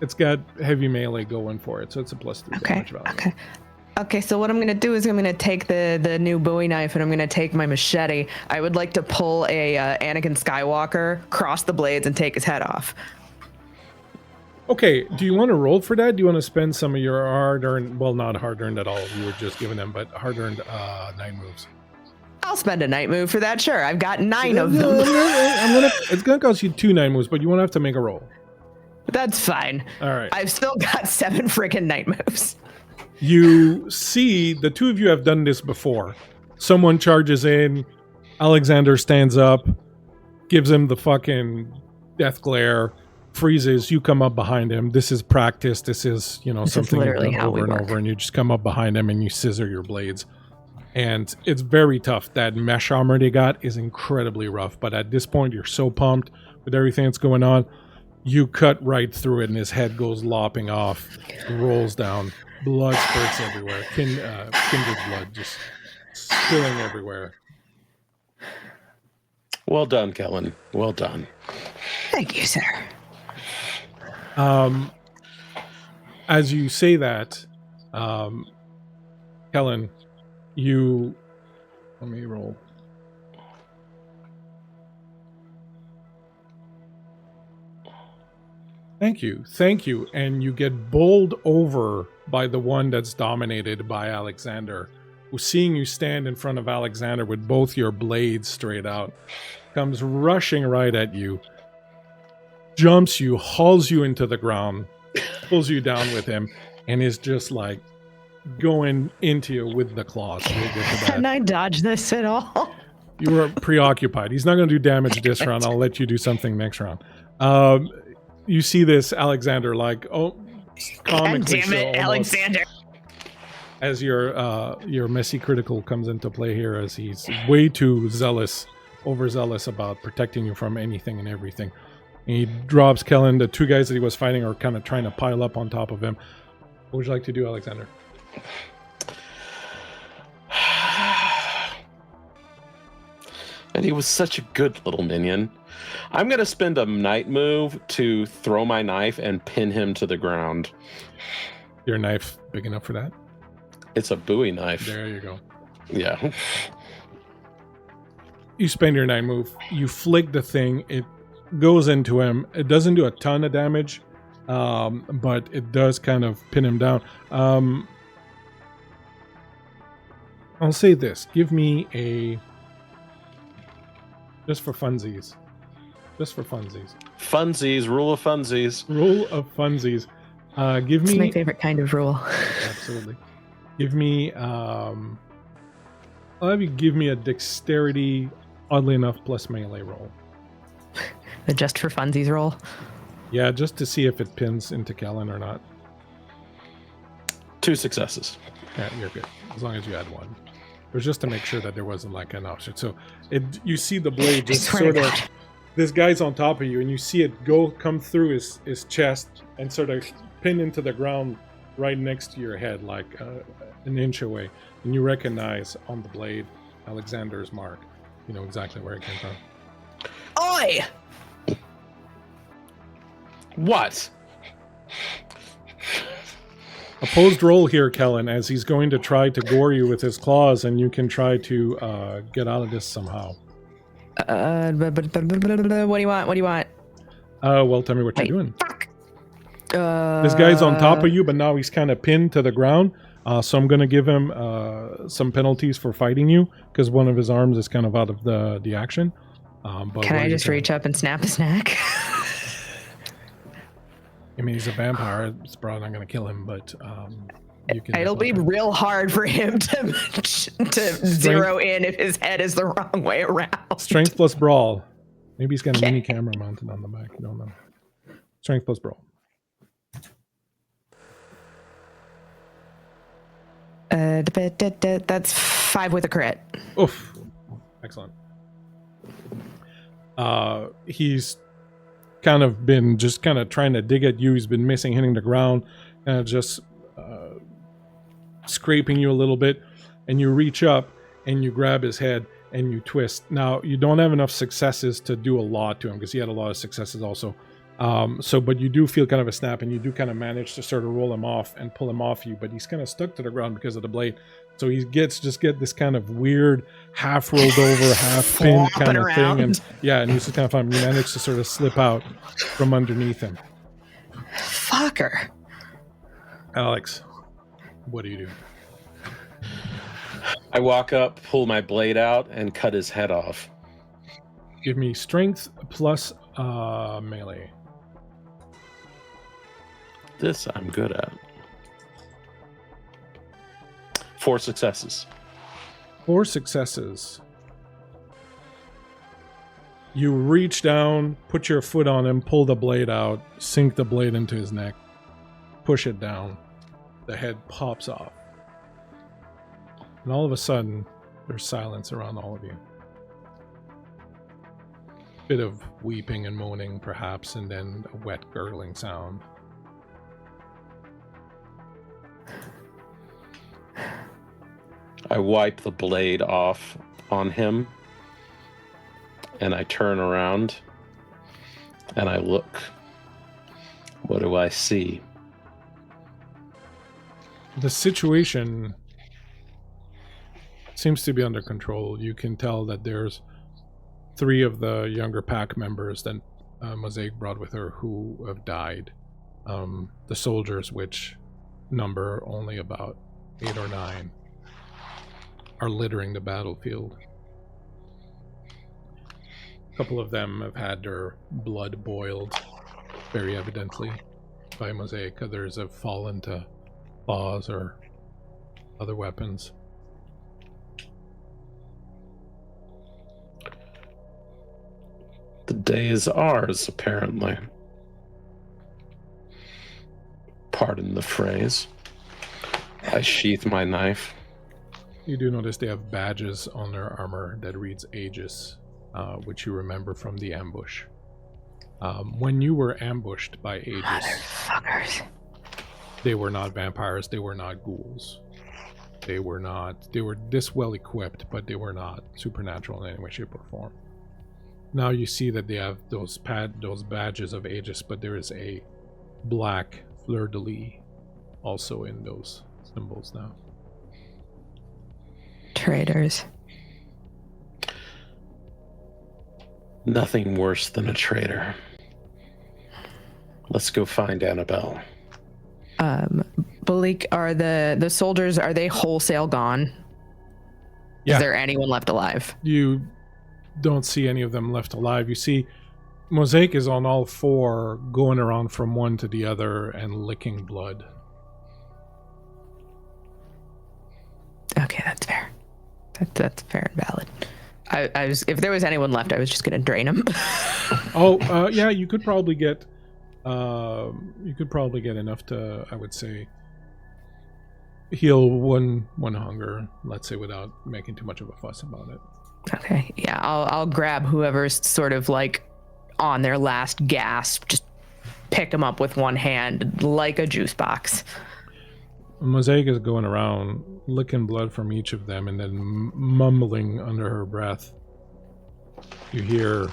it's got heavy melee going for it, so it's a +3 damage value. Okay, so what I'm going to do is I'm going to take the new Bowie knife and I'm going to take my machete. I would like to pull a Anakin Skywalker, cross the blades, and take his head off. Okay, do you want to roll for that? Do you want to spend some of your hard-earned, well, not hard-earned at all, you were just giving them, but hard-earned night moves? I'll spend a night move for that, sure. I've got 9 of them. It's going to cost you 2 night moves, but you won't have to make a roll. That's fine. All right. I've still got 7 freaking night moves. You see, the two of you have done this before. Someone charges in, Alexander stands up, gives him the fucking death glare, freezes, you come up behind him. This is practice. This is, something you've done over and over, and you just come up behind him and you scissor your blades. And it's very tough. That mesh armor they got is incredibly rough, but at this point, you're so pumped with everything that's going on, you cut right through it, and his head goes lopping off, rolls down. Blood spurts everywhere. Kindred blood just spilling everywhere. Well done, Kellen. Well done. Thank you, sir. As you say that, Kellen, let me roll. Thank you. And you get bowled over by the one that's dominated by Alexander, who, seeing you stand in front of Alexander with both your blades straight out, comes rushing right at you, jumps you, hauls you into the ground, pulls you down with him, and is just like going into you with the claws. Can I dodge this at all? You were preoccupied. He's not going to do damage this round. I'll let you do something next round. You see this, Alexander, like, God damn it, Alexander. As your messy critical comes into play here, as he's way too overzealous about protecting you from anything and everything. And he drops Kellen. The 2 guys that he was fighting are kind of trying to pile up on top of him. What would you like to do, Alexander? And he was such a good little minion. I'm going to spend a night move to throw my knife and pin him to the ground. Your knife big enough for that? It's a Bowie knife. There you go. Yeah. You spend your night move. You flick the thing. It goes into him. It doesn't do a ton of damage, but it does kind of pin him down. I'll say this. Give me a... Just for funsies. Funsies, rule of funsies. Rule of funsies. Give me... It's my favorite kind of rule. Absolutely. Give me... I'll have you give me a dexterity, oddly enough, plus melee roll. The just for funsies roll. Yeah, just to see if it pins into Kellen or not. 2 successes. Yeah, you're good. As long as you had 1. It was just to make sure that there wasn't like an offset. So you see the blade just sort of... This guy's on top of you, and you see it come through his chest and sort of pin into the ground right next to your head, like an inch away. And you recognize on the blade Alexander's mark. You know exactly where it came from. Oi! What? Opposed roll here, Kellen, as he's going to try to gore you with his claws, and you can try to get out of this somehow. What do you want? What do you want? Well, tell me what Wait, you're doing. Fuck. This guy's on top of you, but now he's kind of pinned to the ground. So I'm going to give him some penalties for fighting you, because one of his arms is kind of out of the action. But Can I just reach up and snap his neck? I mean, he's a vampire. It's probably not going to kill him, but you can. It'll be real hard for him to zero in if his head is the wrong way around. Strength plus brawl. Maybe he's got a mini camera mounted on the back. You don't know. Strength plus brawl. That's 5 with a crit. Oof. Excellent. He's kind of been just kind of trying to dig at you. He's been missing, hitting the ground, and just scraping you a little bit. And you reach up and you grab his head and you twist. Now, you don't have enough successes to do a lot to him because he had a lot of successes also. But you do feel kind of a snap, and you do kind of manage to sort of roll him off and pull him off you, but he's kind of stuck to the ground because of the blade. So he get this kind of weird half rolled over, half pinned kind of thing. And yeah, and he's just kind of fun. You manage to sort of slip out from underneath him. Fucker. Alex, what do you do? I walk up, pull my blade out, and cut his head off. Give me strength plus melee. This I'm good at. 4 successes. 4 successes. You reach down, put your foot on him, pull the blade out, sink the blade into his neck, push it down. The head pops off. And all of a sudden, there's silence around all of you. Bit of weeping and moaning, perhaps, and then a wet, gurgling sound. I wipe the blade off on him, and I turn around, and I look. What do I see? The situation seems to be under control. You can tell that there's 3 of the younger pack members that Mosaic brought with her who have died. The soldiers, which number only about 8 or 9, are littering the battlefield. A couple of them have had their blood boiled, very evidently, by Mosaic. Others have fallen to claws or other weapons. The day is ours, apparently. Pardon the phrase. I sheath my knife. You do notice they have badges on their armor that reads Aegis, which you remember from the ambush. When you were ambushed by Aegis, Motherfuckers. they were not vampires, they were not ghouls. They were this well equipped, but they were not supernatural in any way, shape, or form. Now you see that they have those badges of Aegis, but there is a black fleur-de-lis also in those symbols now. Traitors. Nothing worse than a traitor. Let's go find Annabelle. Bleak, are the soldiers, are they wholesale gone? Yeah. Is there anyone left alive? You don't see any of them left alive. You see Mosaic is on all four, going around from one to the other and licking blood. Okay, that's fair. That's fair and valid. I was, if there was anyone left, I was just gonna drain him. Yeah, you could probably get enough to, I would say, heal one hunger, let's say, without making too much of a fuss about it. Okay, yeah, I'll grab whoever's sort of like on their last gasp, just pick them up with one hand like a juice box. Mosaic is going around licking blood from each of them and then mumbling under her breath. You hear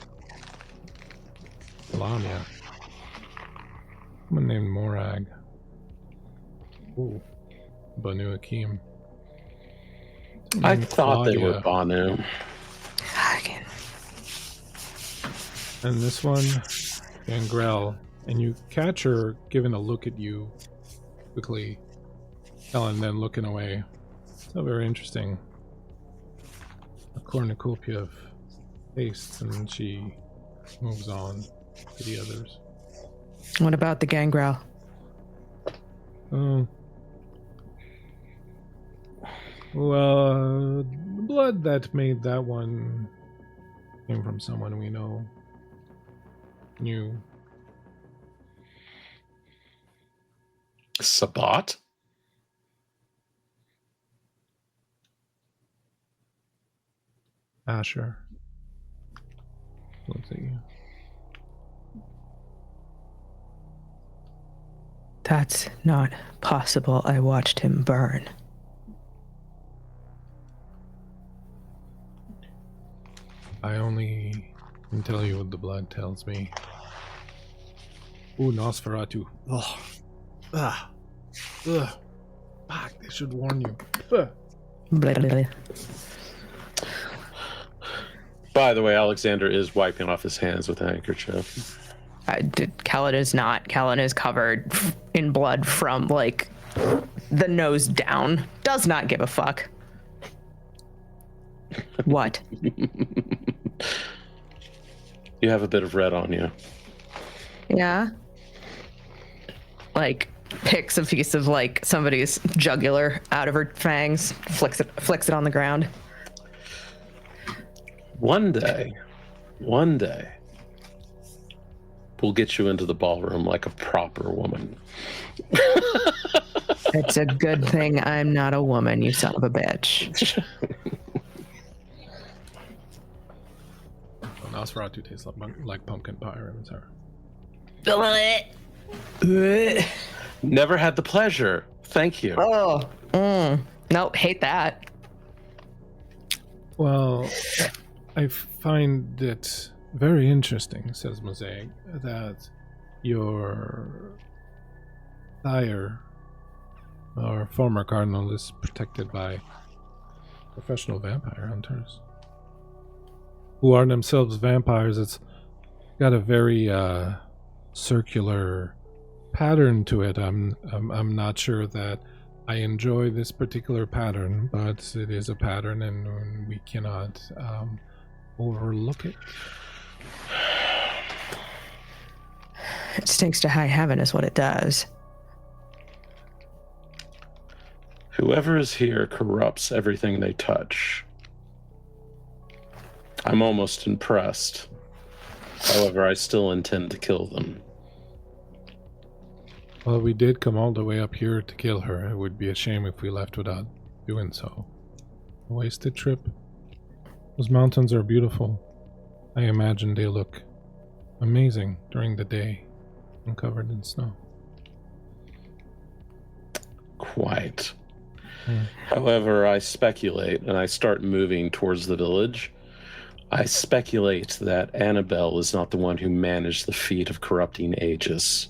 Lamia. Someone named Morag. Ooh. Banu Akim. I thought they were Banu. And this one, Gangrel. And you catch her giving a look at you quickly, and then looking away. So very interesting. A cornucopia of tastes, and then she moves on to the others. What about the Gangrel? Oh. Well, the blood that made that one came from someone we know. Knew. Sabbat? Asher. Looks at you. That's not possible. I watched him burn. I only can tell you what the blood tells me. Ooh, Nosferatu. Ugh. Ah. Ugh. Fuck, they should warn you. Ugh. Blah, blah, blah. By the way, Alexander is wiping off his hands with a handkerchief. Callan is not. Callan is covered in blood from, like, the nose down. Does not give a fuck. What? You have a bit of red on you. Yeah. Like, picks a piece of, like, somebody's jugular out of her fangs, flicks it on the ground. One day, we'll get you into the ballroom like a proper woman. It's a good thing I'm not a woman, you son of a bitch. Nosferatu tastes like pumpkin pie, right, sir? Never had the pleasure. Thank you. Oh, nope, hate that. Well, I find it very interesting, says Mosaic, that your sire, or former cardinal, is protected by professional vampire hunters who are themselves vampires. It's got a very circular pattern to it. I'm not sure that I enjoy this particular pattern, but it is a pattern, and we cannot overlook it. It stinks to high heaven is what it does. Whoever is here corrupts everything they touch. I'm almost impressed. However, I still intend to kill them. Well, we did come all the way up here to kill her. It would be a shame if we left without doing so. A wasted trip. Those mountains are beautiful. I imagine they look amazing during the day and covered in snow. Quite. However, I speculate and I start moving towards the village. I speculate that Annabelle is not the one who managed the feat of corrupting Aegis.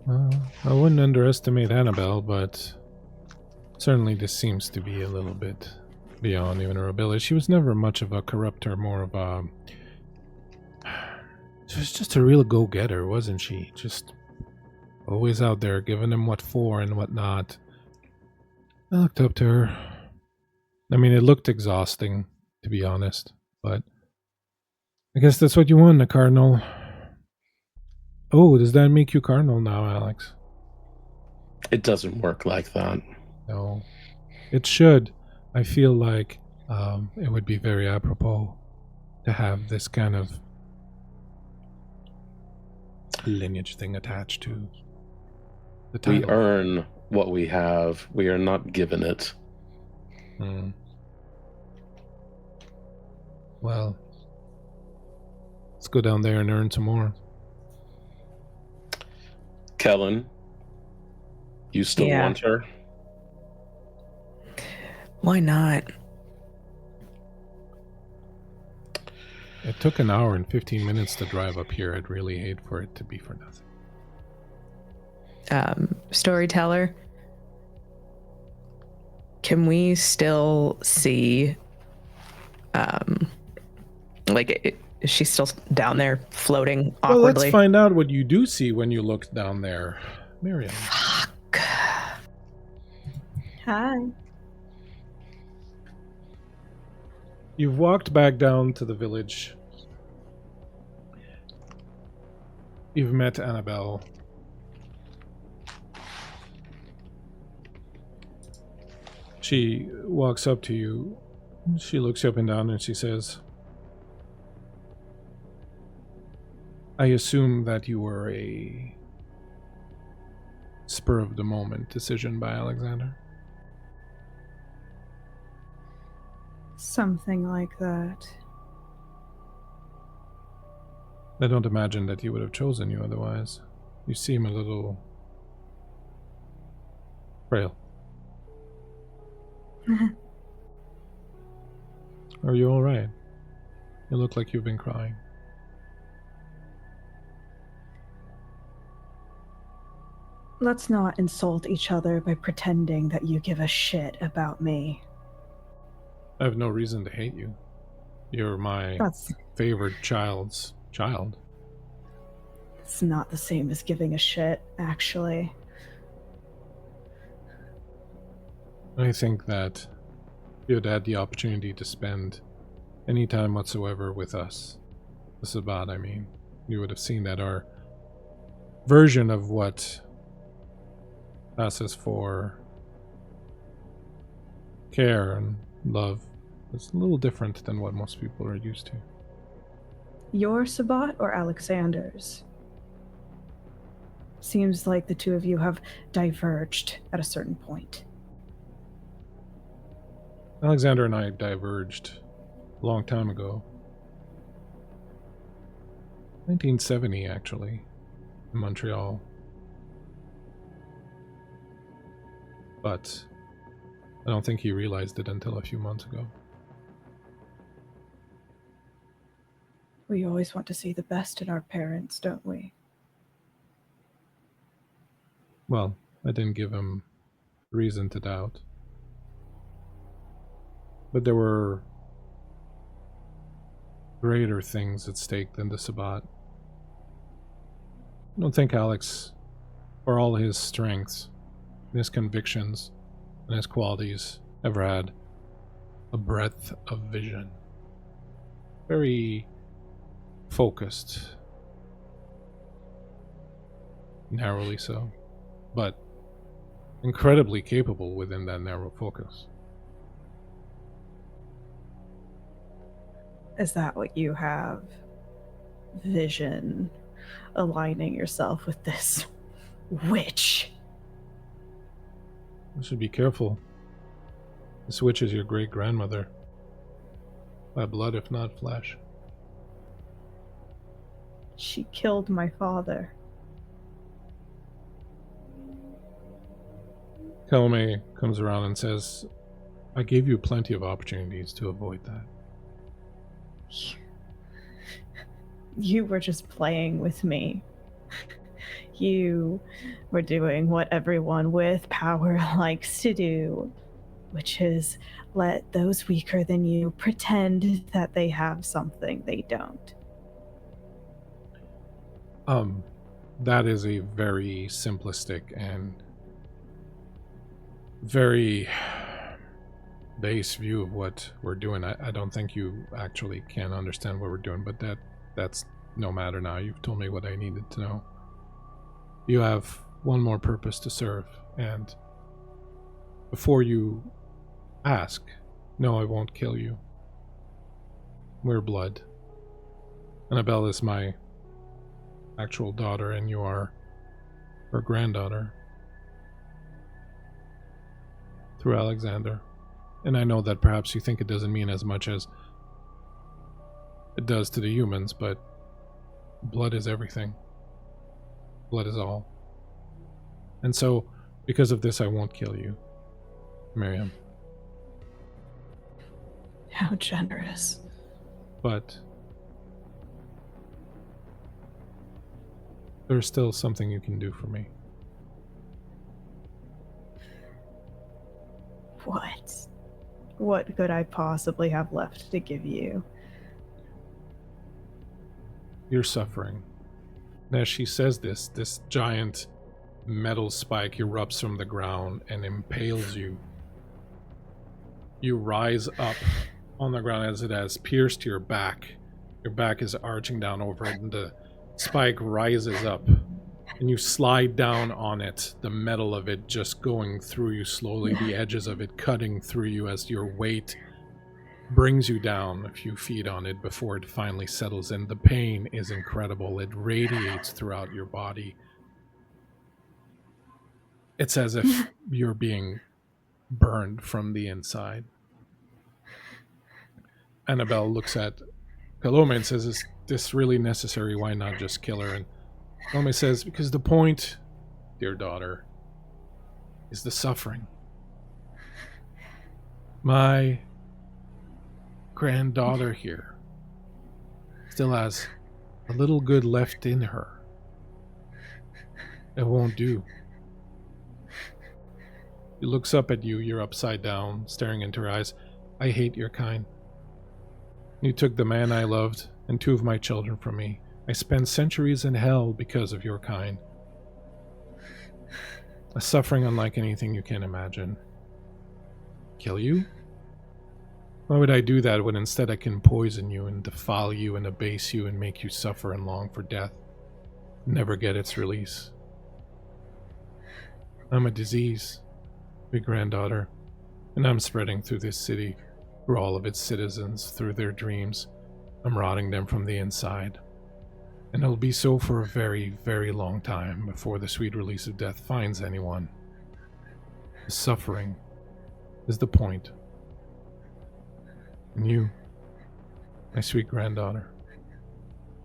I wouldn't underestimate Annabelle, but certainly this seems to be a little bit beyond even her ability. She was never much of a corrupter, more of a... She was just a real go-getter, wasn't she? Just always out there, giving them what for and what not. I looked up to her. I mean, it looked exhausting, to be honest, but I guess that's what you want, a cardinal. Oh, does that make you cardinal now, Alex? It doesn't work like that. No. It should. I feel like it would be very apropos to have this kind of lineage thing attached to the title. We earn what we have. We are not given it. Well, let's go down there and earn some more. Kellen, you still Yeah. want her? Why not? It took an hour and 15 minutes to drive up here. I'd really hate for it to be for nothing. Storyteller, can we still see, is she still down there floating awkwardly? Well, let's find out what you do see when you look down there, Miriam. Fuck. Hi. You've walked back down to the village. You've met Annabelle. She walks up to you. She looks you up and down and she says, I assume that you were a spur of the moment decision by Alexander. Something like that. I don't imagine that he would have chosen you otherwise. You seem a little frail. Are you all right? You look like you've been crying. Let's not insult each other by pretending that you give a shit about me. I have no reason to hate you. You're my favorite child's child. It's not the same as giving a shit, actually. I think that if you had had the opportunity to spend any time whatsoever with us, the Sabbat, I mean, you would have seen that our version of what passes for care and love is a little different than what most people are used to. Your Sabbat or Alexander's? Seems like the two of you have diverged at a certain point. Alexander and I diverged a long time ago. 1970, actually, in Montreal. But I don't think he realized it until a few months ago. We always want to see the best in our parents, don't we? Well, I didn't give him reason to doubt. But there were greater things at stake than the Sabbat. I don't think Alex, for all his strengths, his convictions, and his qualities, ever had a breadth of vision. Very focused. Narrowly so. But incredibly capable within that narrow focus. Is that what you have? Vision, aligning yourself with this witch. You should be careful. This witch is your great-grandmother. By blood, if not flesh. She killed my father. Calomé comes around and says, I gave you plenty of opportunities to avoid that. You were just playing with me. You were doing what everyone with power likes to do, which is let those weaker than you pretend that they have something they don't. That is a very simplistic and very base view of what we're doing. I don't think you actually can understand what we're doing, but that's no matter now. You've told me what I needed to know. You have one more purpose to serve, and before you ask, no, I won't kill you. We're blood. Annabelle is my actual daughter, and you are her granddaughter through Alexander. And I know that perhaps you think it doesn't mean as much as it does to the humans, but blood is everything. Blood is all. And so, because of this, I won't kill you, Miriam. How generous. But there's still something you can do for me. What? What could I possibly have left to give you? You're suffering. And as she says this giant metal spike erupts from the ground and impales you. You rise up on the ground as it has pierced your back. Your back is arching down over it, and the spike rises up. And you slide down on it, the metal of it just going through you slowly, the edges of it cutting through you as your weight brings you down a few feet on it before it finally settles in. The pain is incredible. It radiates throughout your body. It's as if you're being burned from the inside. Annabelle looks at Calomé and says, "Is this really necessary? Why not just kill her?" And Calomé says, "Because the point, dear daughter, is the suffering. My granddaughter here still has a little good left in her. It won't do." He looks up at you. You're upside down, staring into her eyes. "I hate your kind. You took the man I loved and 2 of my children from me. I spent centuries in hell because of your kind. A suffering unlike anything you can imagine. Kill you? Why would I do that when instead I can poison you and defile you and abase you and make you suffer and long for death, never get its release? I'm a disease, big granddaughter, and I'm spreading through this city, through all of its citizens, through their dreams. I'm rotting them from the inside. And it'll be so for a very, very long time before the sweet release of death finds anyone. The suffering is the point. And you, my sweet granddaughter,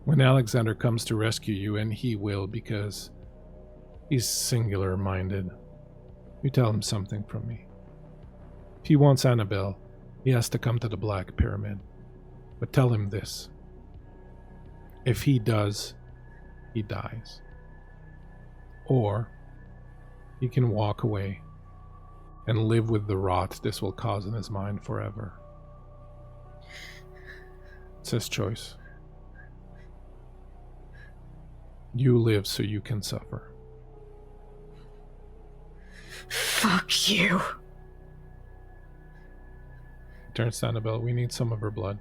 when Alexander comes to rescue you, and he will because he's singular-minded, you tell him something from me. If he wants Annabelle, he has to come to the Black Pyramid. But tell him this. If he does, he dies. Or he can walk away and live with the rot this will cause in his mind forever. It's his choice. You live so you can suffer. Fuck you. Turns to Annabelle. We need some of her blood.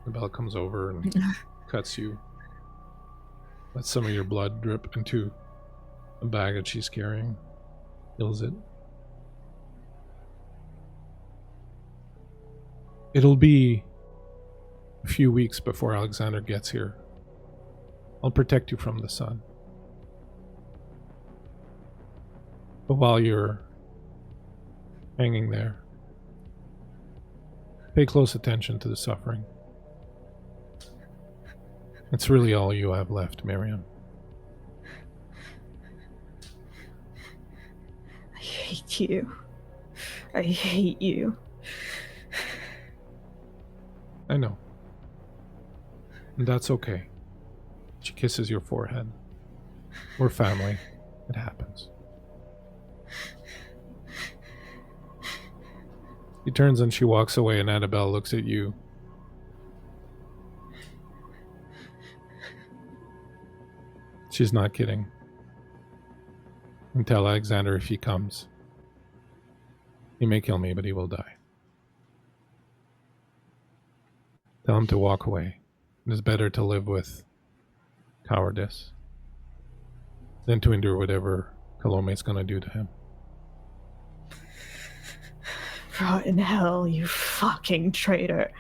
Annabelle comes over and cuts you. Lets some of your blood drip into a bag that she's carrying. Fills it. It'll be a few weeks before Alexander gets here. I'll protect you from the sun. But while you're hanging there, pay close attention to the suffering. It's really all you have left, Miriam. I hate you. I hate you. I know. And that's okay. She kisses your forehead. We're family. It happens. She turns and she walks away, and Annabelle looks at you. She's not kidding. And tell Alexander if he comes. He may kill me, but he will die. Tell him to walk away. It is better to live with cowardice than to endure whatever Calomé is going to do to him. Rot in hell, you fucking traitor.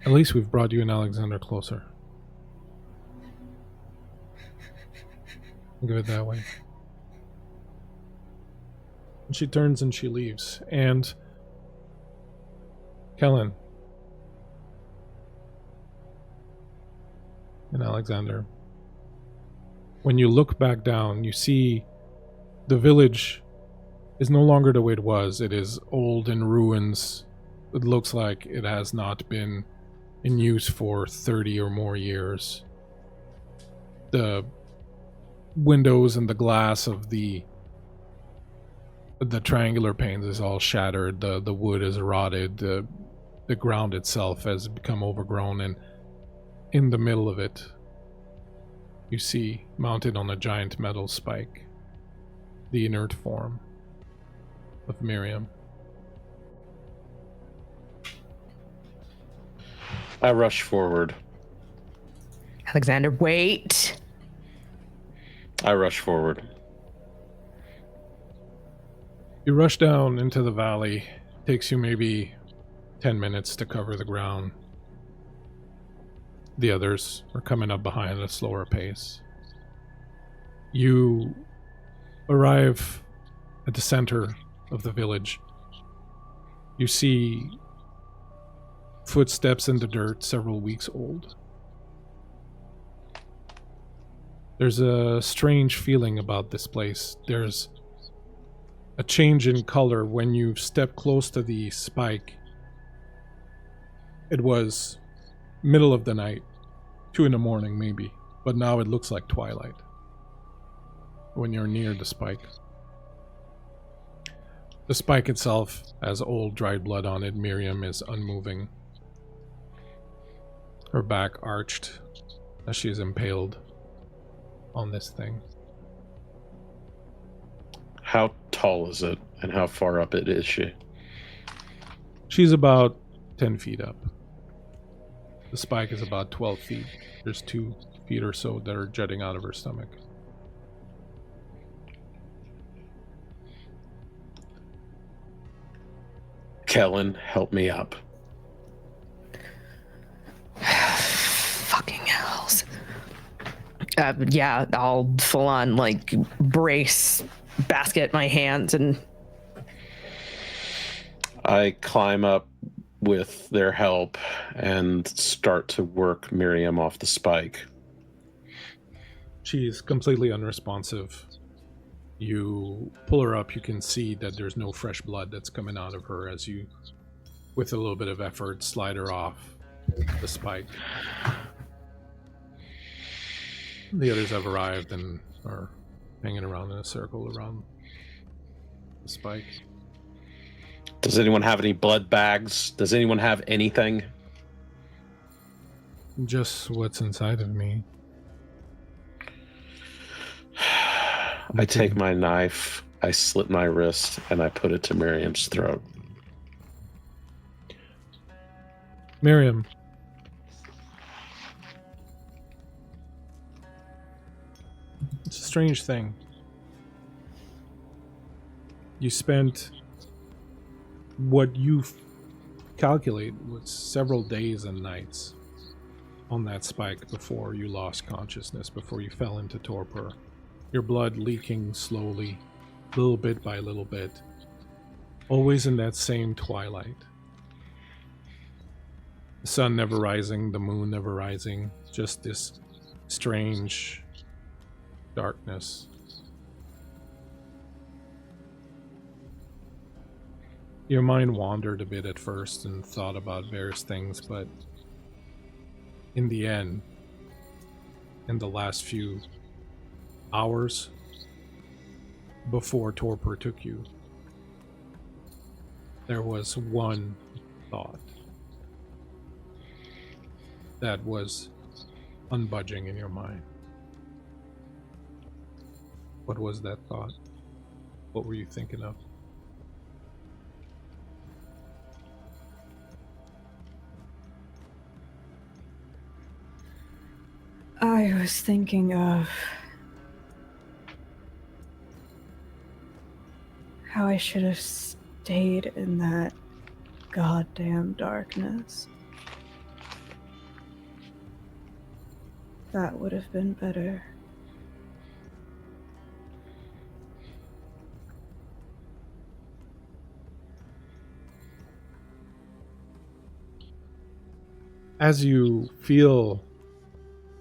At least we've brought you and Alexander closer. Think of it that way. And she turns and she leaves. And Kellen and Alexander, when you look back down, you see the village is no longer the way it was. It is old in ruins. It looks like it has not been in use for 30 or more years. The windows and the glass of the triangular panes is all shattered. The wood is rotted. The ground itself has become overgrown, and in the middle of it, you see, mounted on a giant metal spike, the inert form of Miriam. I rush forward. Alexander, wait. I rush forward. You rush down into the valley. Takes you maybe 10 minutes to cover the ground. The others are coming up behind at a slower pace. You arrive at the center of the village. You see footsteps in the dirt, several weeks old. There's a strange feeling about this place. There's a change in color when you step close to the spike. It was middle of the night, 2 a.m. maybe, but now it looks like twilight when you're near the spike. The spike itself has old dried blood on it. Miriam is unmoving, her back arched as she is impaled on this thing. How tall is it, and how far up it is she? She's about 10 feet up. The spike is about 12 feet. There's 2 feet or so that are jutting out of her stomach. Kellen, help me up. Fucking hells. Yeah, I'll full on like brace, basket my hands, and I climb up with their help and start to work Miriam off the spike. She's completely unresponsive. You pull her up, you can see that there's no fresh blood that's coming out of her as you, with a little bit of effort, slide her off the spike. The others have arrived and are hanging around in a circle around the spike. Does anyone have any blood bags? Does anyone have anything? Just what's inside of me. I take my knife, I slit my wrist, and I put it to Miriam's throat. Miriam. It's a strange thing. You spent what you calculate was several days and nights on that spike before you lost consciousness, before you fell into torpor. Your blood leaking slowly, little bit by little bit, always in that same twilight. The sun never rising, the moon never rising, just this strange darkness. Your mind wandered a bit at first and thought about various things, but in the end, in the last few hours before torpor took you, there was one thought that was unbudging in your mind. What was that thought? What were you thinking of? I was thinking of how I should have stayed in that goddamn darkness. That would have been better. As you feel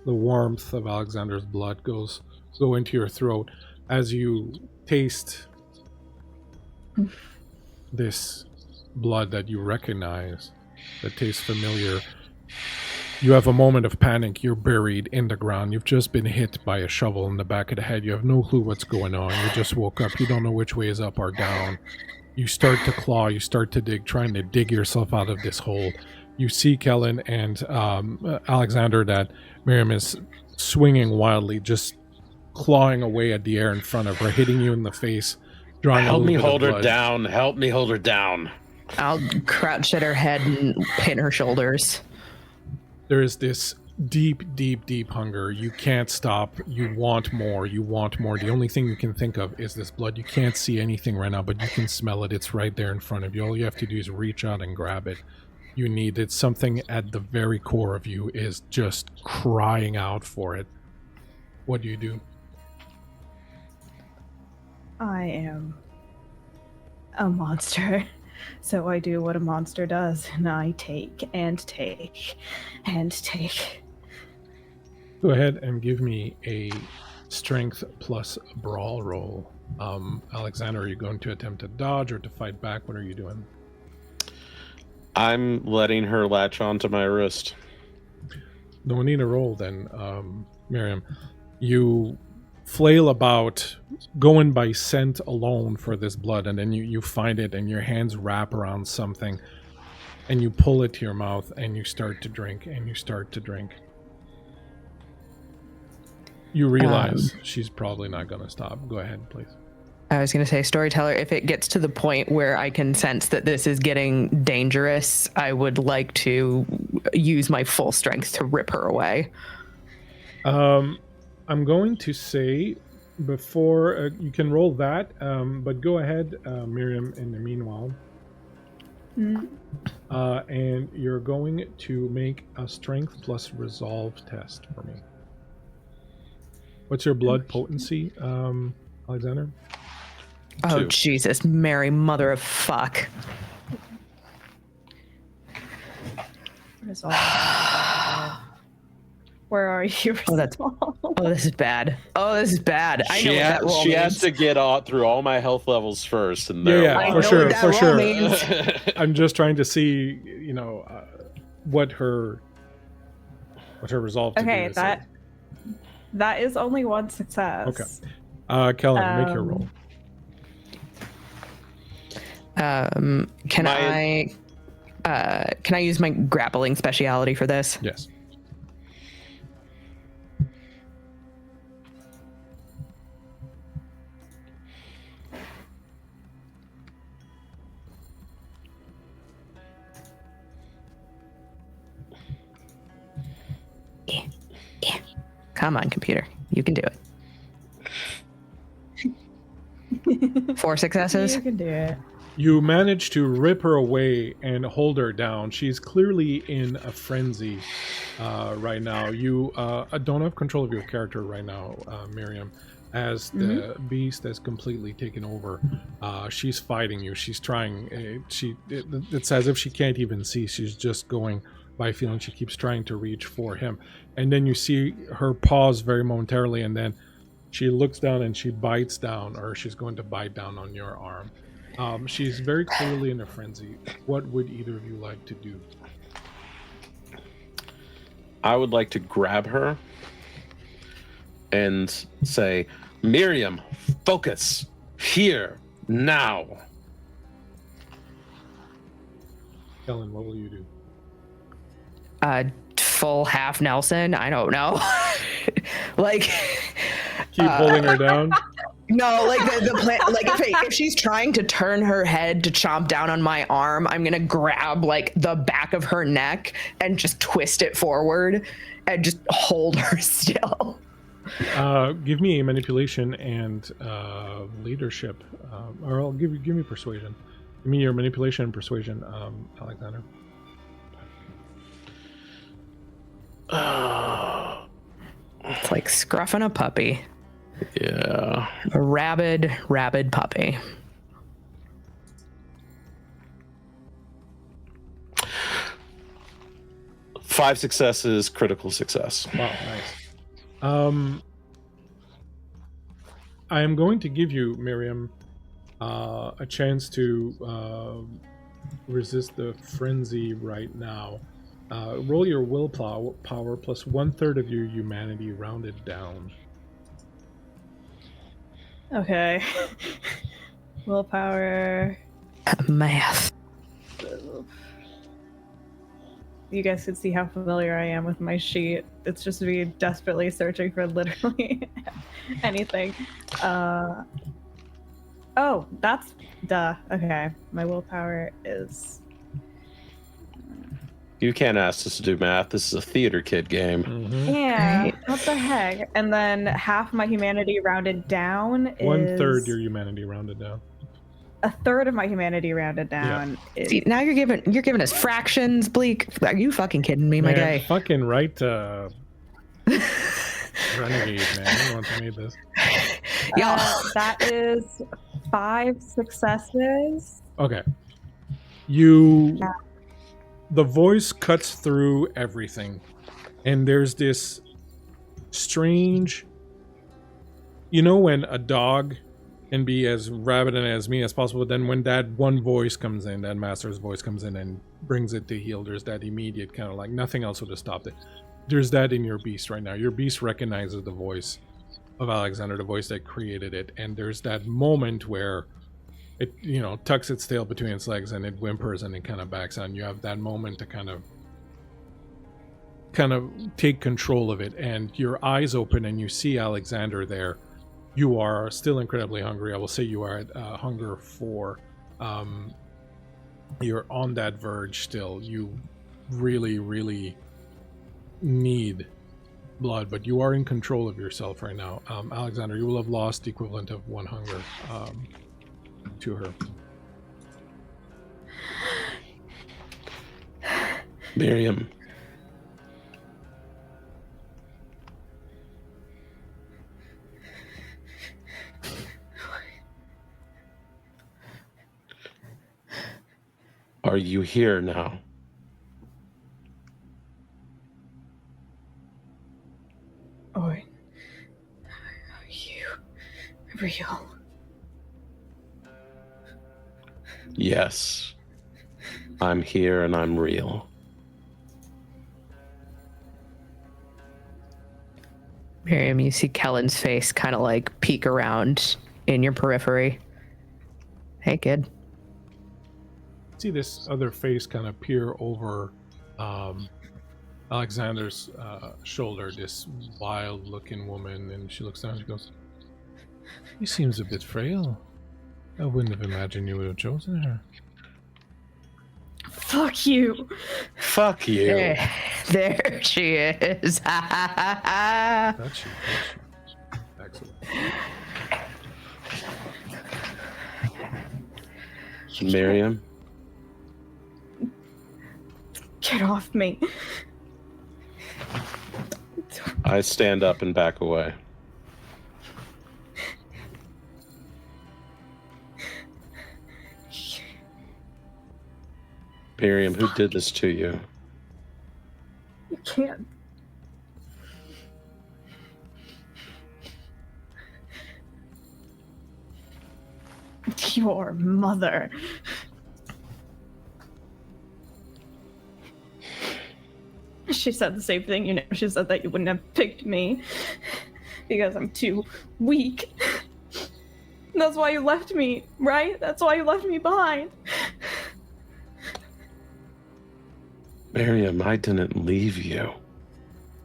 the warmth of Alexander's blood go into your throat, as you taste this blood that you recognize, that tastes familiar, you have a moment of panic. You're buried in the ground. You've just been hit by a shovel in the back of the head. You have no clue what's going on. You just woke up. You don't know which way is up or down. You start to claw. You start to dig, trying to dig yourself out of this hole. You see Kellen and Alexander that Miriam is swinging wildly, just clawing away at the air in front of her, hitting you in the face, drawing Help a me little bit hold of her blood. down. Help me hold her down. I'll crouch at her head and pin her shoulders. There is this deep, deep, deep hunger. You can't stop. You want more. You want more. The only thing you can think of is this blood. You can't see anything right now, but you can smell it. It's right there in front of you. All you have to do is reach out and grab it. You need it. Something at the very core of you is just crying out for it. What do you do? I am a monster. So I do what a monster does, and I take and take and take. Go ahead and give me a strength plus brawl roll. Alexander, are you going to attempt to dodge or to fight back? What are you doing? I'm letting her latch onto my wrist. Don't need a roll then, Miriam. You flail about, going by scent alone for this blood, and then you find it and your hands wrap around something and you pull it to your mouth and you start to drink and you start to drink. You realize she's probably not going to stop. Go ahead, please. I was going to say, storyteller, if it gets to the point where I can sense that this is getting dangerous, I would like to use my full strength to rip her away. I'm going to say before you can roll that, but go ahead, Miriam, in the meanwhile. And you're going to make a strength plus resolve test for me. What's your blood potency, Alexander? Oh, 2. Jesus, Mary, mother of fuck. Resolve. Where are you? Oh, that's- Oh, this is bad. Oh, this is bad. I know what that roll She means. has to get through all my health levels first, and Yeah, I for know sure, what that for roll sure. means. I'm just trying to see, what her resolve to do Okay, is. that is only one success. Okay. Kellen, make your roll. Can I use my grappling speciality for this? Yes. Yeah. Come on, computer. You can do it. 4 successes. You can do it. You manage to rip her away and hold her down. She's clearly in a frenzy right now. You don't have control of your character right now, Miriam, as the beast has completely taken over. She's fighting you. She's trying. It's as if she can't even see. She's just going by feeling. She keeps trying to reach for him. And then you see her pause very momentarily, and then she looks down and she bites down, or she's going to bite down on your arm. She's very clearly in a frenzy. What would either of you like to do? I would like to grab her and say, Miriam, focus here now. Kellen, what will you do? Full half Nelson. I don't know. Like, Keep holding her down. no, like the plan. Like if she's trying to turn her head to chomp down on my arm, I'm gonna grab like the back of her neck and just twist it forward and just hold her still. Give me a manipulation and leadership, or I'll give me persuasion. Give me your manipulation and persuasion, Alexander. It's like scruffing a puppy. Yeah. A rabid puppy. Five successes, critical success. Wow, nice. I am going to give you, Miriam, a chance to resist the frenzy right now. Roll your willpower plus 1/3 of your humanity rounded down. Okay. Willpower. Math. You guys can see how familiar I am with my sheet. It's just me desperately searching for literally anything. Oh, that's duh. Okay. My willpower is. You can't ask us to do math. This is a theater kid game. Mm-hmm. Yeah, Right. what the heck? And then half my humanity rounded down is 1/3 your humanity rounded down. 1/3 of my humanity rounded down is See, now you're giving us fractions, Bleak. Are you fucking kidding me, my Man, guy? fucking right, renegade, man. I don't want to make this. Yeah. that is 5 successes. Okay. The voice cuts through everything, and there's this strange, when a dog can be as rabid and as mean as possible, but then when that one voice comes in, that master's voice comes in and brings it to heel, there's that immediate kind of like nothing else would have stopped it. There's that in your beast right now. Your beast recognizes the voice of Alexander, the voice that created it, and there's that moment where it tucks its tail between its legs and it whimpers and it kind of backs on. You have that moment to kind of take control of it, and your eyes open and you see Alexander there. You are still incredibly hungry. I will say you are at hunger 4. You're on that verge still. You really, really need blood, but you are in control of yourself right now. Alexander, you will have lost the equivalent of 1 hunger to her. Miriam. Are you here now? Are you real? Yes. I'm here and I'm real. Miriam, you see Kellen's face kind of like peek around in your periphery. Hey, kid. See this other face kind of peer over Alexander's shoulder, this wild looking woman, and she looks down and she goes, "He seems a bit frail. I wouldn't have imagined you would have chosen her." Fuck you. Fuck you. There she is. That's she. Excellent. Miriam. Get off me. I stand up and back away. Miriam, who did this to you? You can't. Your mother. She said the same thing, you know. She said that you wouldn't have picked me because I'm too weak. That's why you left me, right? That's why you left me behind. Miriam, I didn't leave you.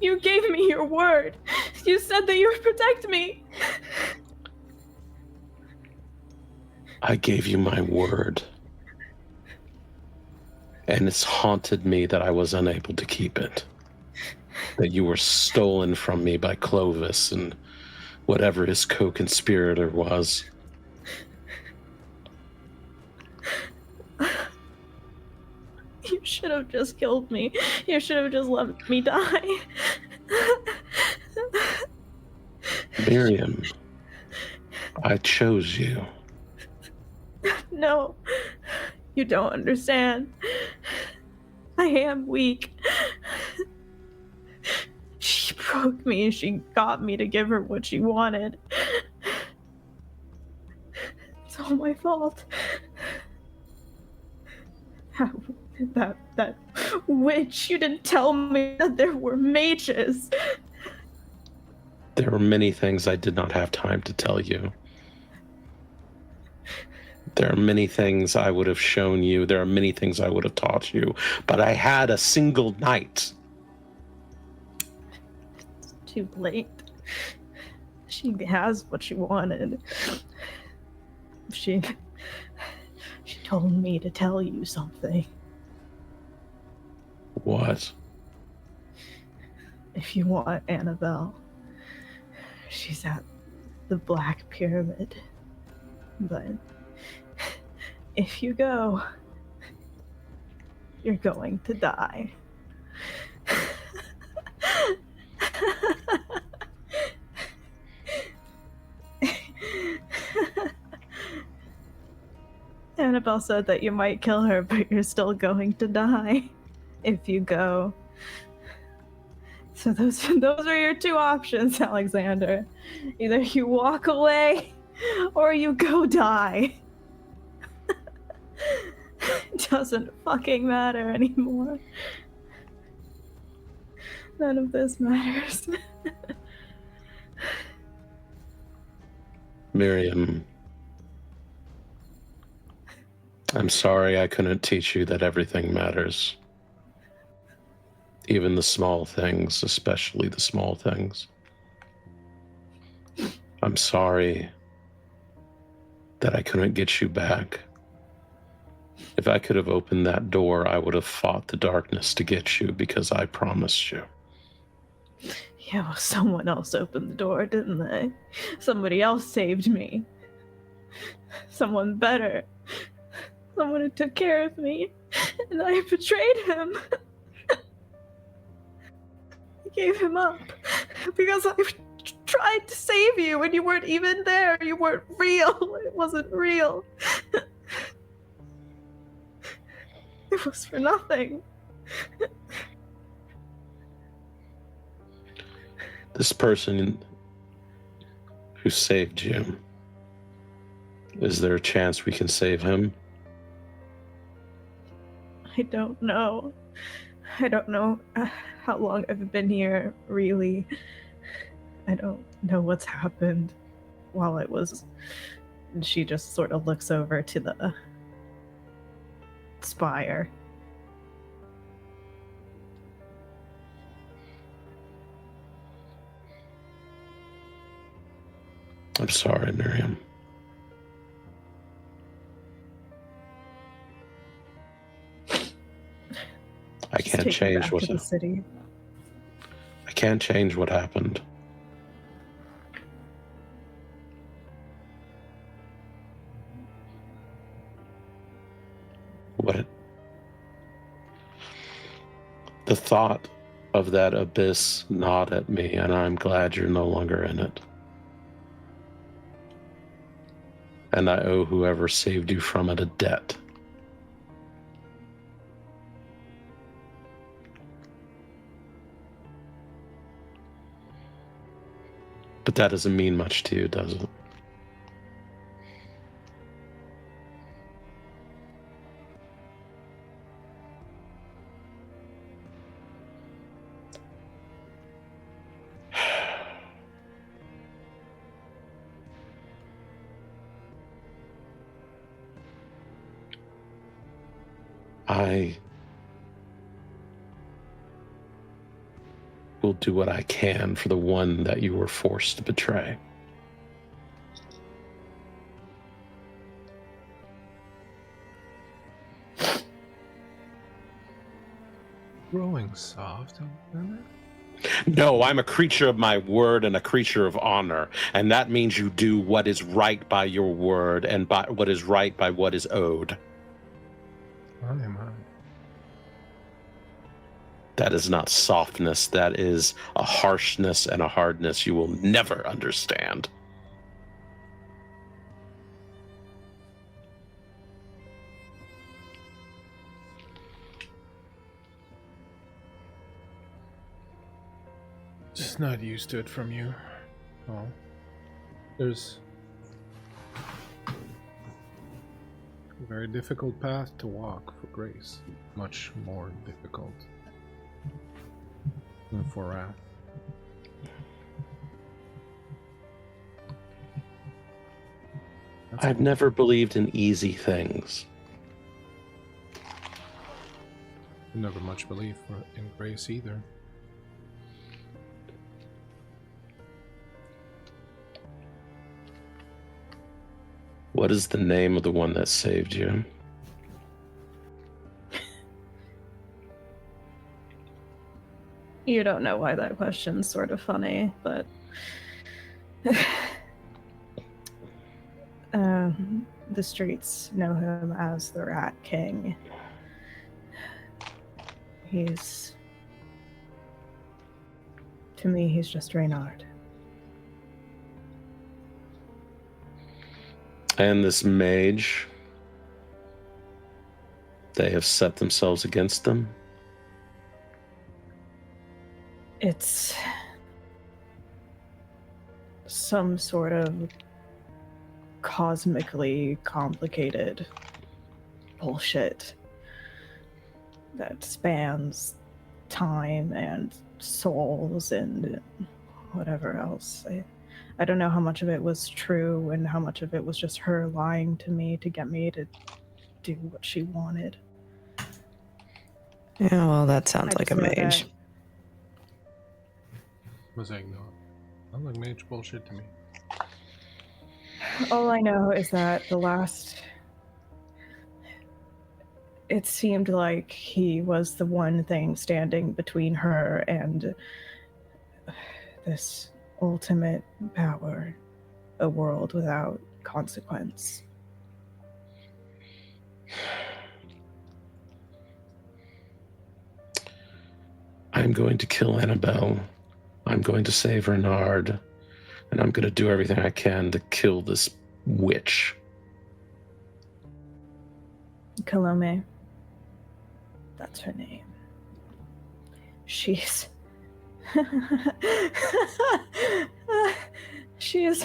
You gave me your word. You said that you would protect me. I gave you my word. And it's haunted me that I was unable to keep it. That you were stolen from me by Clovis and whatever his co-conspirator was. You should have just killed me. You should have just let me die. Miriam, I chose you. No, you don't understand. I am weak. She broke me and she got me to give her what she wanted. It's all my fault. That witch, you didn't tell me that there were mages. There were many things I did not have time to tell you. There are many things I would have shown you. There are many things I would have taught you. But I had a single night. It's too late. She has what she wanted. She told me to tell you something. What? If you want Annabelle, she's at the Black Pyramid. But if you go, you're going to die. Annabelle said that you might kill her, but you're still going to die if you go. So those are your two options, Alexander. Either you walk away or you go die. It doesn't fucking matter anymore. None of this matters. Miriam, I'm sorry I couldn't teach you that everything matters. Even the small things, especially the small things. I'm sorry that I couldn't get you back. If I could have opened that door, I would have fought the darkness to get you because I promised you. Yeah, well, someone else opened the door, didn't they? Somebody else saved me. Someone better. Someone who took care of me. And I betrayed him. I gave him up. Because I tried to save you and you weren't even there. You weren't real. It wasn't real. It was for nothing. This person who saved you, is there a chance we can save him? I don't know. I don't know how long I've been here, really. I don't know what's happened while it was... And she just sort of looks over to the spire. I'm sorry, Miriam. I can't change what the city. I can't change what happened. What? The thought of that abyss gnawed at me, and I'm glad you're no longer in it. And I owe whoever saved you from it a debt. But that doesn't mean much to you, does it? I will do what I can for the one that you were forced to betray. Growing soft, Alexander? No, I'm a creature of my word and a creature of honor, and that means you do what is right by your word and by what is right by what is owed. I am I. That is not softness, that is a harshness and a hardness you will never understand. Just not used to it from you. Oh. There's a very difficult path to walk for grace. Much more difficult than for wrath. That's I've never believed in easy things. never much belief in grace either. What is the name of the one that saved you? You don't know why that question's sort of funny, but the streets know him as the Rat King. To me, he's just Reynard. And this mage, they have set themselves against them? It's some sort of cosmically complicated bullshit that spans time and souls and whatever else. I don't know how much of it was true and how much of it was just her lying to me to get me to do what she wanted. Yeah, well, that sounds like a mage. Mosaic, no. Sounds like mage bullshit to me. All I know is that it seemed like he was the one thing standing between her and this ultimate power, a world without consequence. I'm going to kill Annabelle. I'm going to save Renard. And I'm going to do everything I can to kill this witch. Calomé. That's her name. She's... she is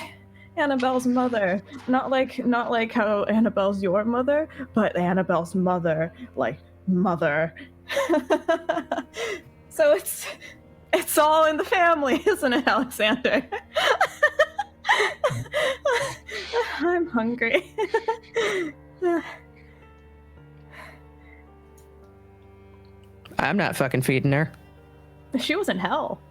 Annabelle's mother. Not like how Annabelle's your mother, but Annabelle's mother, like mother. So it's all in the family, isn't it, Alexander? I'm hungry. I'm not fucking feeding her. She was in hell.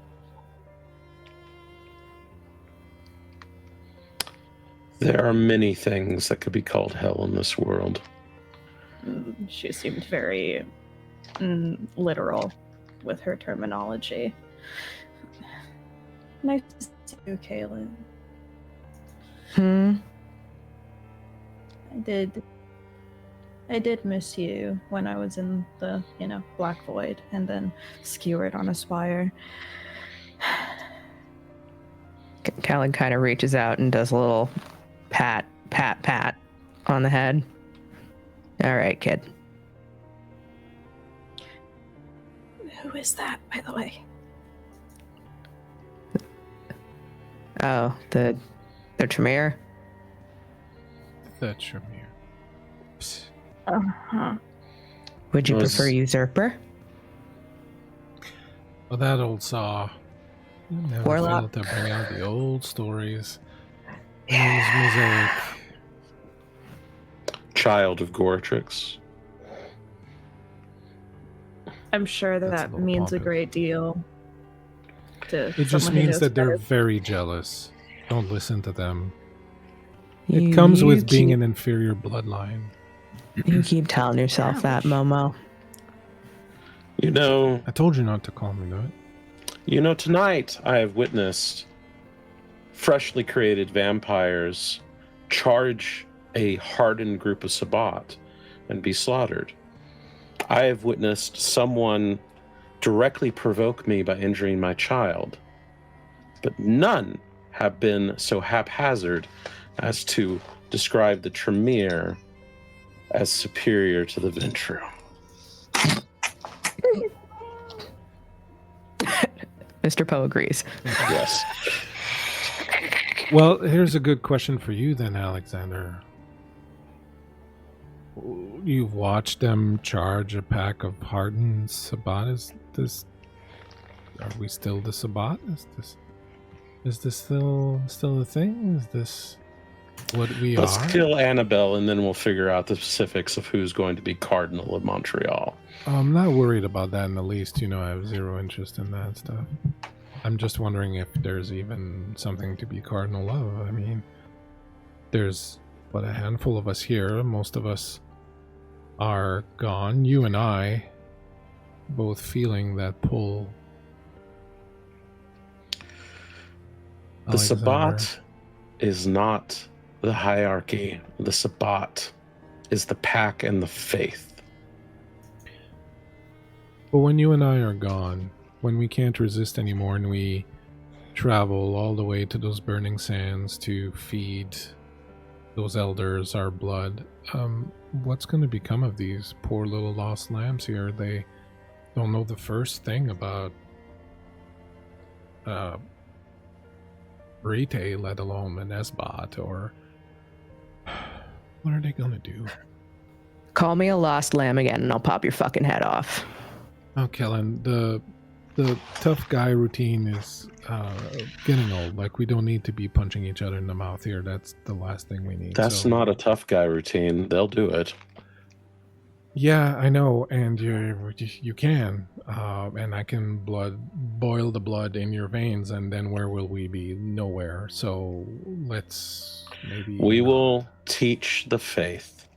There are many things that could be called hell in this world. She seemed very literal with her terminology. Nice to see you, Kaylin. I did miss you when I was in the, Black Void and then skewered on a spire. Callan kind of reaches out and does a little pat on the head. All right, kid. Who is that, by the way? Oh, the Tremere. The Tremere. Uh-huh. Would you prefer usurper? Well, that old saw. Never Warlock. failed to bring out the old stories. Yeah. Mosaic. Child of Goratrix. I'm sure That's a that little means a pompous. great deal to It just someone who means knows that they're better. very jealous. Don't listen to them. It comes with being an inferior bloodline. You keep telling yourself that, Momo. You know, I told you not to call me that. Tonight I have witnessed freshly created vampires charge a hardened group of Sabbat and be slaughtered. I have witnessed someone directly provoke me by injuring my child, but none have been so haphazard as to describe the Tremere as superior to the Ventru. Mr. Poe agrees. Yes. Well, here's a good question for you then, Alexander. You've watched them charge a pack of hardened Sabbat. Are we still the Sabbat? Is this still a thing? Is this what we Let's are? kill Annabelle and then we'll figure out the specifics of who's going to be Cardinal of Montreal. I'm not worried about that in the least. I have zero interest in that stuff. I'm just wondering if there's even something to be cardinal of. I mean, there's but a handful of us here. Most of us are gone. You and I both feeling that pull. The Sabbat is not the hierarchy. The Sabbat is the pack and the faith. But when you and I are gone, when we can't resist anymore and we travel all the way to those burning sands to feed those elders our blood, what's going to become of these poor little lost lambs here? They don't know the first thing about Rite, let alone an Esbot, or what are they going to do? Call me a lost lamb again and I'll pop your fucking head off. Oh, Kellen, the tough guy routine is getting old. Like, we don't need to be punching each other in the mouth here. That's the last thing we need. That's not a tough guy routine. They'll do it. Yeah, I know, and you can, and I can boil the blood in your veins, and then where will we be? Nowhere. So let's maybe... We will teach the faith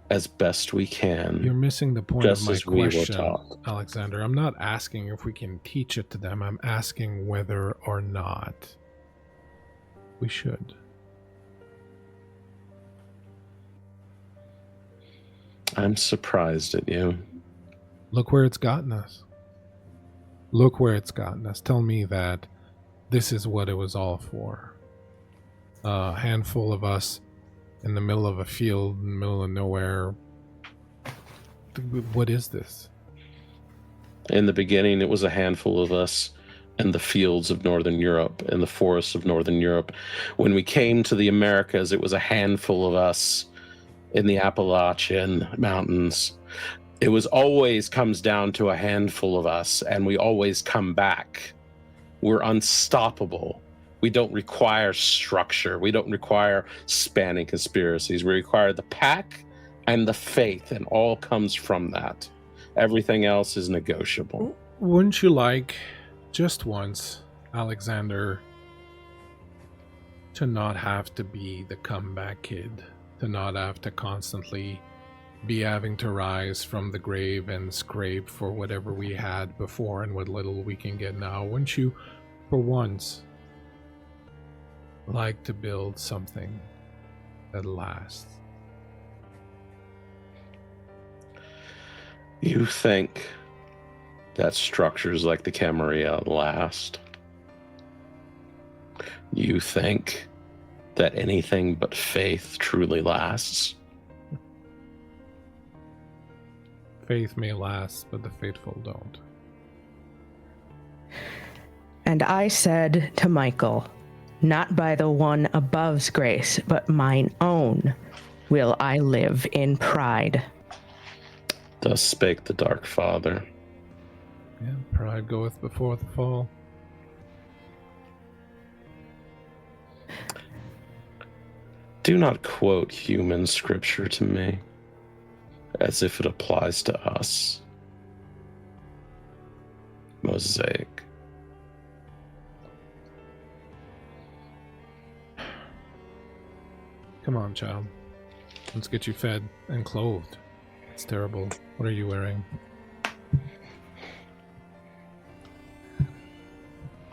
as best we can. You're missing the point just of my as we were question, taught. Alexander. I'm not asking if we can teach it to them. I'm asking whether or not we should. I'm surprised at you. Look where it's gotten us. Look where it's gotten us. Tell me that this is what it was all for. A handful of us in the middle of a field, in the middle of nowhere. What is this? In the beginning, it was a handful of us in the fields of Northern Europe, in the forests of Northern Europe. When we came to the Americas, it was a handful of us in the Appalachian Mountains. It was always comes down to a handful of us, and we always come back. We're unstoppable. We don't require structure. We don't require spanning conspiracies. We require the pack and the faith, and all comes from that. Everything else is negotiable. Wouldn't you like, just once, Alexander, to not have to be the comeback kid? To not have to constantly be having to rise from the grave and scrape for whatever we had before and what little we can get now? Wouldn't you, for once, like to build something that lasts? You think that structures like the Camarilla last? You think that anything but faith truly lasts? Faith may last, but the faithful don't. And I said to Michael, not by the one above's grace, but mine own, will I live in pride. Thus spake the Dark Father. Yeah, pride goeth before the fall. Do not quote human scripture to me as if it applies to us. mosaic. Come on, child. Let's get you fed and clothed. It's terrible. What are you wearing?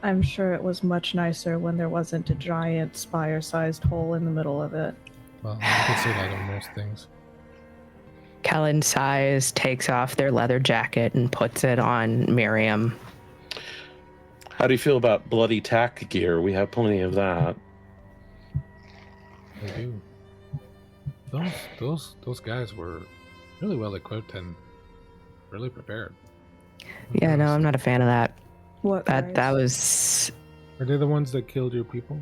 I'm sure it was much nicer when there wasn't a giant spire-sized hole in the middle of it. Well, I could say that on most things. Kellen sighs, takes off their leather jacket, and puts it on Miriam. How do you feel about bloody tack gear? We have plenty of that. They do. Those guys were really well equipped and really prepared. Yeah, no, I'm not a fan of that. What That guys? was, Are they the ones that killed your people?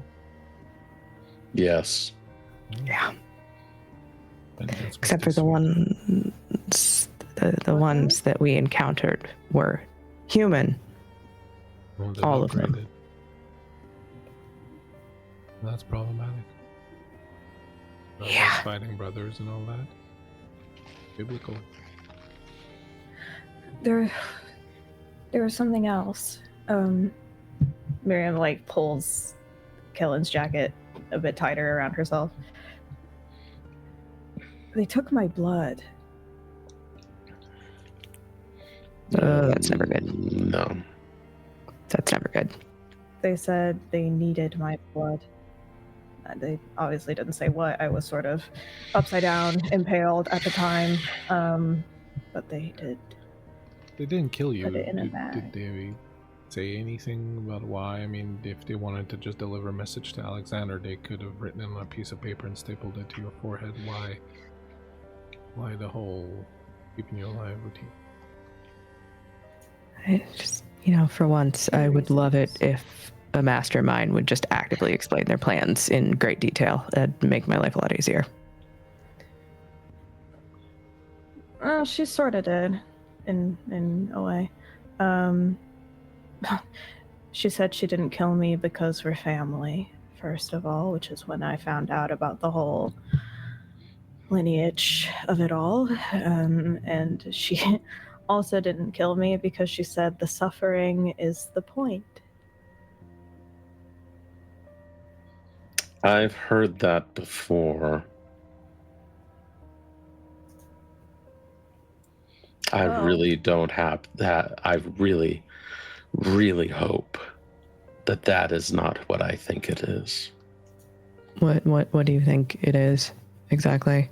Yes. yeah. Vengeance was Except for the too ones, the ones that we encountered were human. sweet. Well, they're all of them. upgraded. That's problematic. Yeah. Fighting brothers and all that. Biblical. There was something else. Miriam like pulls Kellen's jacket a bit tighter around herself. They took my blood. That's never good. No. That's never good. They said they needed my blood. They obviously didn't say what. I was sort of upside down, impaled at the time. But they did. They didn't kill you. Put it in a Did bag. they say anything about why? I mean, if they wanted to just deliver a message to Alexander, they could have written it on a piece of paper and stapled it to your forehead. Why the whole keeping you alive routine? I just, for once, I would love it if a mastermind would just actively explain their plans in great detail. That'd make my life a lot easier. Well, she sort of did, in a way. She said she didn't kill me because we're family, first of all, which is when I found out about the whole lineage of it all. And she also didn't kill me because she said the suffering is the point. I've heard that before. I Oh. really don't have that. I really, really hope that that is not what I think it is. What do you think it is exactly?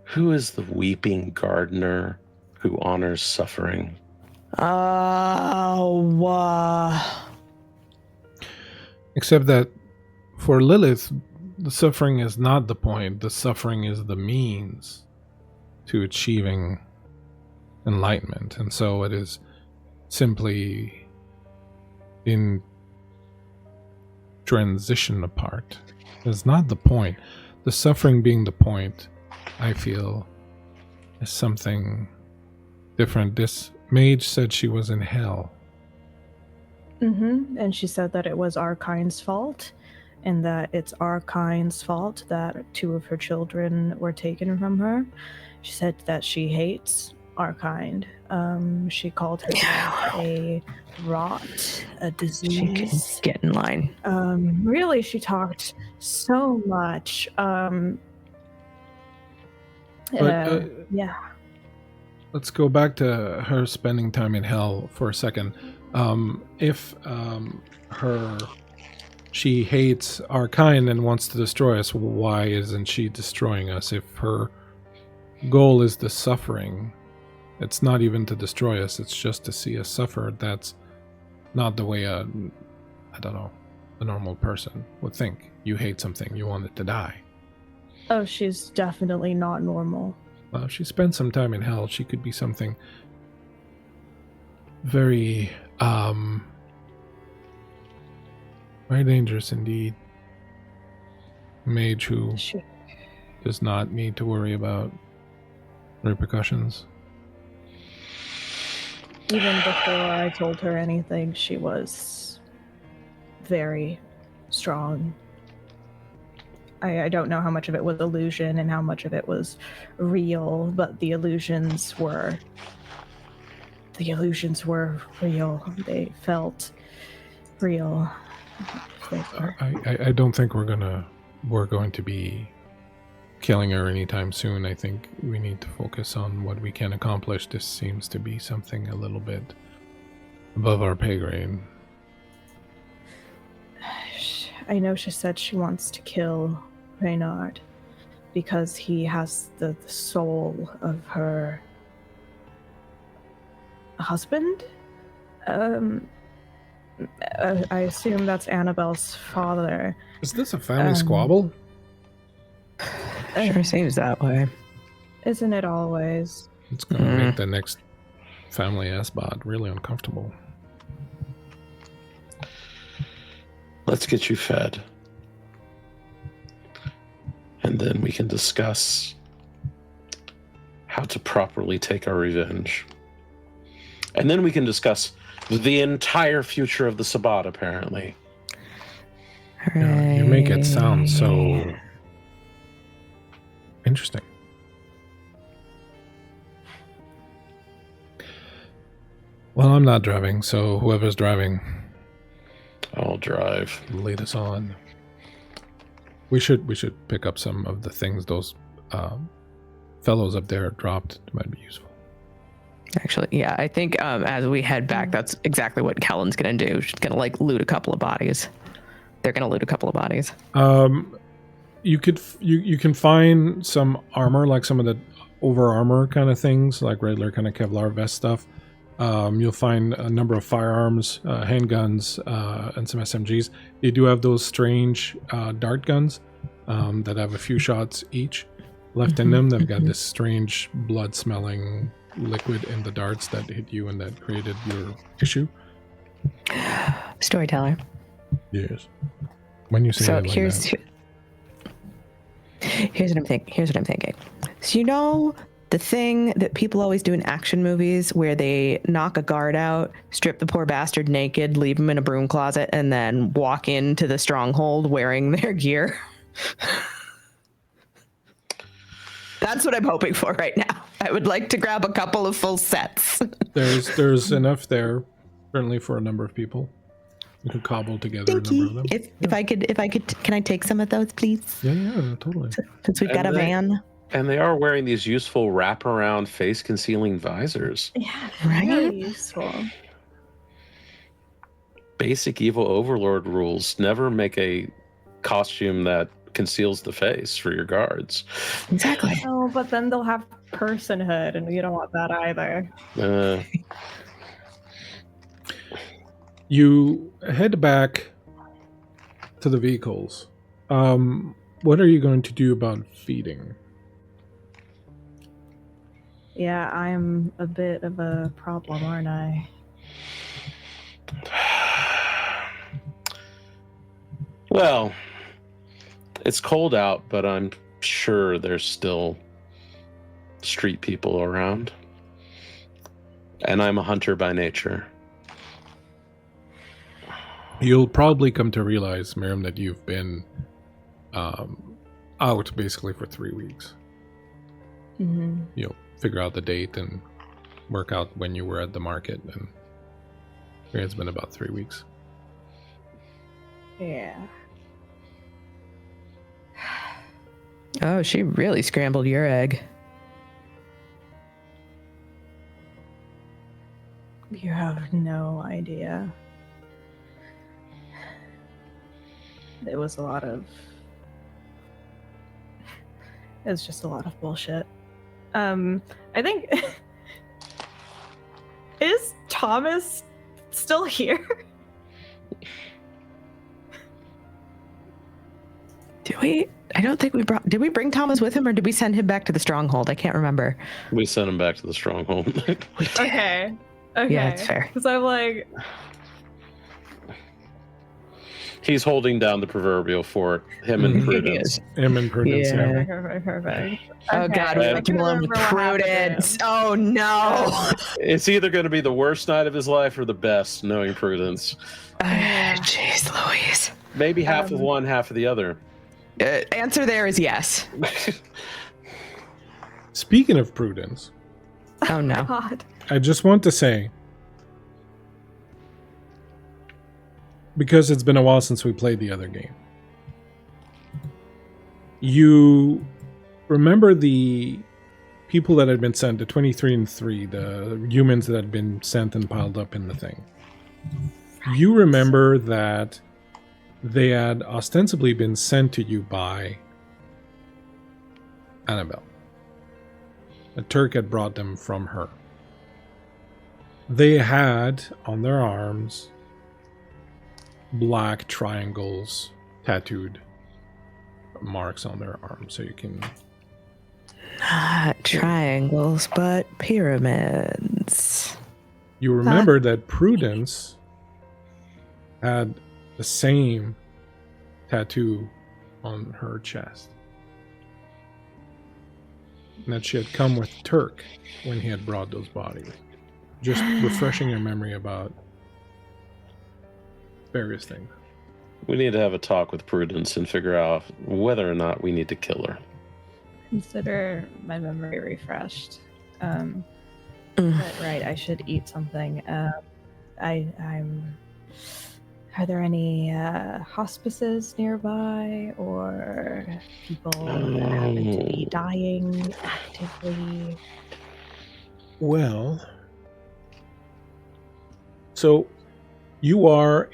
Who is the weeping gardener who honors suffering? Except that for Lilith, the suffering is not the point. The suffering is the means to achieving enlightenment. And so it is simply in transition apart. It's not the point. The suffering being the point, I feel, is something different. This mage said she was in hell. Mm-hmm. And she said that it was our kind's fault, and that it's our kind's fault that 2 of her children were taken from her. She said that she hates our kind. She called herself a rot, a disease. She can get in line. Really, she talked so much. Yeah. Let's go back to her spending time in hell for a second. If she hates our kind and wants to destroy us, why isn't she destroying us? If her goal is the suffering, it's not even to destroy us, it's just to see us suffer. That's not the way a normal person would think. You hate something, you want it to die. Oh, she's definitely not normal. Well, if she spent some time in hell, she could be something very, very dangerous indeed. A mage who does not need to worry about repercussions. Even before I told her anything, she was very strong. I don't know how much of it was illusion and how much of it was real, but the illusions were the illusions were real. They felt real. They were. I don't think we're going to be killing her anytime soon. I think we need to focus on what we can accomplish. This seems to be something a little bit above our pay grade. I know she said she wants to kill Reynard because he has the soul of her husband. I assume that's Annabelle's father. Is this a family squabble? Sure seems that way. Isn't it always? It's going to make the next family S-bot really uncomfortable. Let's get you fed. And then we can discuss how to properly take our revenge. And then we can discuss the entire future of the Sabbat, apparently. Yeah, you make it sound so interesting. Well, I'm not driving, so whoever's driving, I'll drive. lead us on. We should pick up some of the things those fellows up there dropped. It might be useful. Actually, yeah, I think as we head back, that's exactly what Kellen's gonna do. She's gonna like loot a couple of bodies. They're gonna loot a couple of bodies. You can find some armor, like some of the over armor kind of things, like regular kind of Kevlar vest stuff. You'll find a number of firearms, handguns, and some SMGs. They do have those strange dart guns that have a few shots each left in them. They've got this strange blood-smelling liquid in the darts that hit you and that created your issue. Storyteller. Yes. When you say So it like here's what I'm thinking. So you know the thing that people always do in action movies where they knock a guard out, strip the poor bastard naked, leave him in a broom closet, and then walk into the stronghold wearing their gear? That's what I'm hoping for right now. I would like to grab a couple of full sets. there's enough there, certainly for a number of people. You can cobble together a number of them. If I could, can I take some of those, please? Yeah, totally. Since we've got a van. And they are wearing these useful wraparound face-concealing visors. Yeah, Right? very useful. Basic evil overlord rules: never make a costume that conceals the face for your guards. Exactly. Oh, but then they'll have personhood, and you don't want that either. You head back to the vehicles. What are you going to do about feeding? Yeah, I'm a bit of a problem, aren't I? Well, it's cold out, but I'm sure there's still street people around. And I'm a hunter by nature. You'll probably come to realize, Miriam, that you've been out basically for 3 weeks. Mm-hmm. You'll figure out the date and work out when you were at the market, and it's been about 3 weeks. Yeah. Oh, she really scrambled your egg. You have no idea. It was a lot of... It's just a lot of bullshit. I think... Is Thomas still here? I don't think did we bring Thomas with him, or did we send him back to the stronghold? I can't remember. We sent him back to the stronghold. We did. Okay. Yeah, that's fair. Because I'm like... He's holding down the proverbial fort. Him and Prudence. Him and Prudence. Yeah. Perfect. Oh Okay, God, I we can kill him with remember what happened to him. Prudence. Oh no. It's either going to be the worst night of his life or the best, knowing Prudence. Jeez Louise. Maybe half of one, half of the other. Answer there is yes. Speaking of Prudence, Oh no. God. I just want to say, because it's been a while since we played the other game, you remember the people that had been sent, the 23 and 3, the humans that had been sent and piled up in the thing. You remember that they had ostensibly been sent to you by Annabelle. A Turk had brought them from her. They had on their arms black triangles tattooed, marks on their arms, so you can... Not triangles, but pyramids. You remember that Prudence had the same tattoo on her chest. And that she had come with Turk when he had brought those bodies. Just refreshing your memory about various things. We need to have a talk with Prudence and figure out whether or not we need to kill her. Consider my memory refreshed. But right, I should eat something. I'm. Are there any hospices nearby, or people that happen to be dying actively? Well, so you're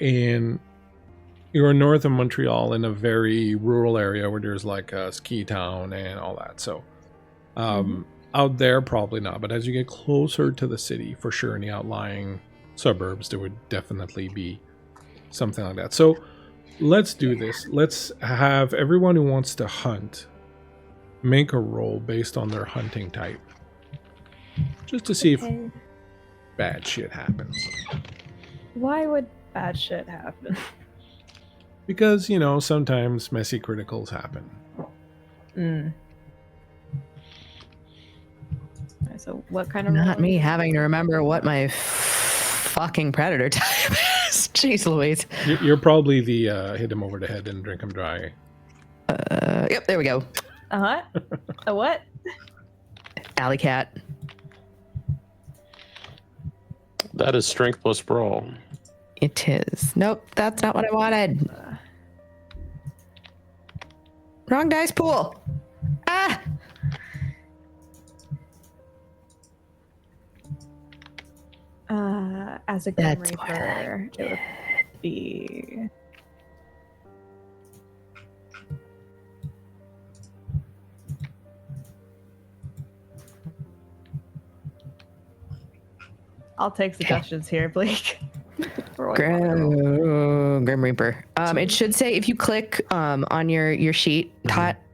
north of Montreal in a very rural area where there's like a ski town and all that. So out there, probably not. But as you get closer to the city, for sure, in the outlying suburbs, there would definitely be something like that. So let's do this. Let's have everyone who wants to hunt make a roll based on their hunting type. Just to see if bad shit happens. Why would bad shit happen? Because, sometimes messy criticals happen. So what kind of... Not me having to remember what my fucking predator type is. Jeez Louise. You're probably the hit him over the head and drink him dry. Yep, there we go. A what? Alley cat. That is strength plus brawl. It is. Nope, that's not what I wanted. Wrong dice pool. Ah! As a Grim Reaper, it would be... I'll take suggestions here, Bleak. Grim Reaper. It should say, if you click on your sheet,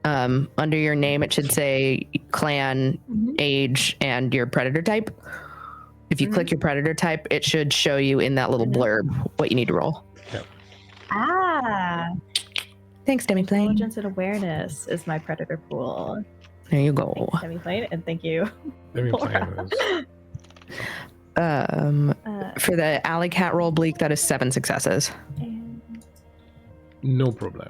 under your name, it should say clan, age, and your predator type. If you click your predator type, it should show you in that little blurb what you need to roll. Yep. Thanks, Demi-Plane. Intelligence and awareness is my predator pool. There you go. Thanks, Demi-Plane, and thank you. Demi-Plane is... For the alley cat roll, Bleak, that is 7 successes. No problem.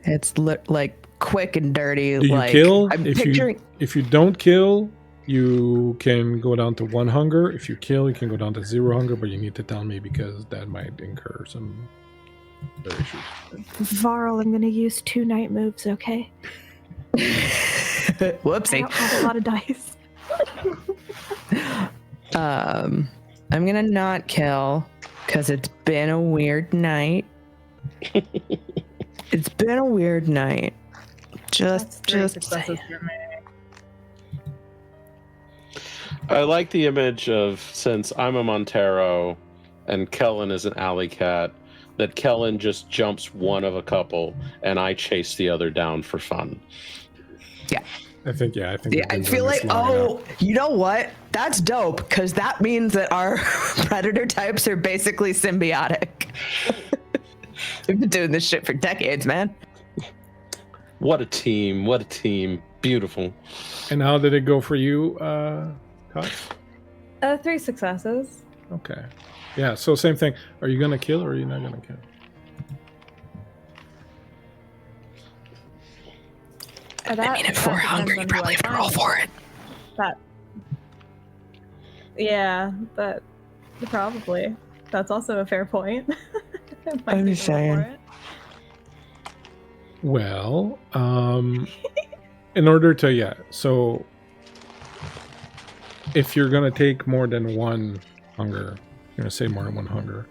It's like quick and dirty. Do you like, kill? I'm if picturing... if you don't kill, you can go down to 1 hunger. If you kill, you can go down to 0 hunger, but you need to tell me because that might incur some issues. Varl, I'm going to use 2 night moves, okay? Whoopsie. I don't have a lot of dice. I'm going to not kill because it's been a weird night. It's been a weird night. Just successes for me. I like the image of, since I'm a Montero and Kellen is an alley cat, that Kellen just jumps one of a couple and I chase the other down for fun. Yeah. I think. Yeah, I feel like, you know what? That's dope, because that means that our predator types are basically symbiotic. We've been doing this shit for decades, man. What a team. What a team. Beautiful. And how did it go for you, Kot? 3 successes. Okay. Yeah, so same thing. Are you going to kill or are you not going to kill? I mean, at 4 hunger, you probably have to roll for it. Yeah, that probably. That's also a fair point. Might I'm need just to roll for saying. it. Well, in order to, so if you're going to take more than one hunger, you're going to say more than one hunger,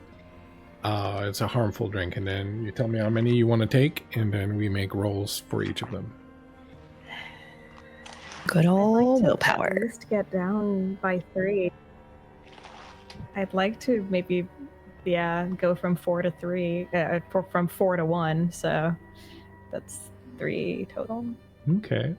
it's a harmful drink, and then you tell me how many you want to take, and then we make rolls for each of them. Good old I'd like to willpower. at least get down by 3. I'd like to maybe, go from 4 to 3, from 4 to 1. So that's 3 total. Okay.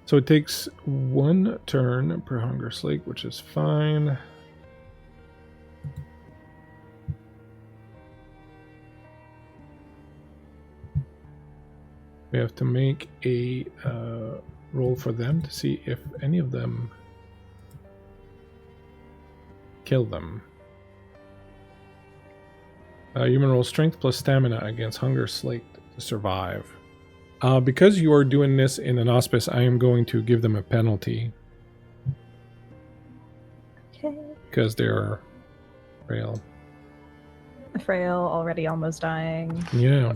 So it takes 1 turn per hunger slake, which is fine. We have to make a roll for them to see if any of them kill them. Human roll strength plus stamina against hunger slate to survive. Because you are doing this in an auspice, I am going to give them a penalty. Okay. Because they're frail. Frail, already almost dying. Yeah.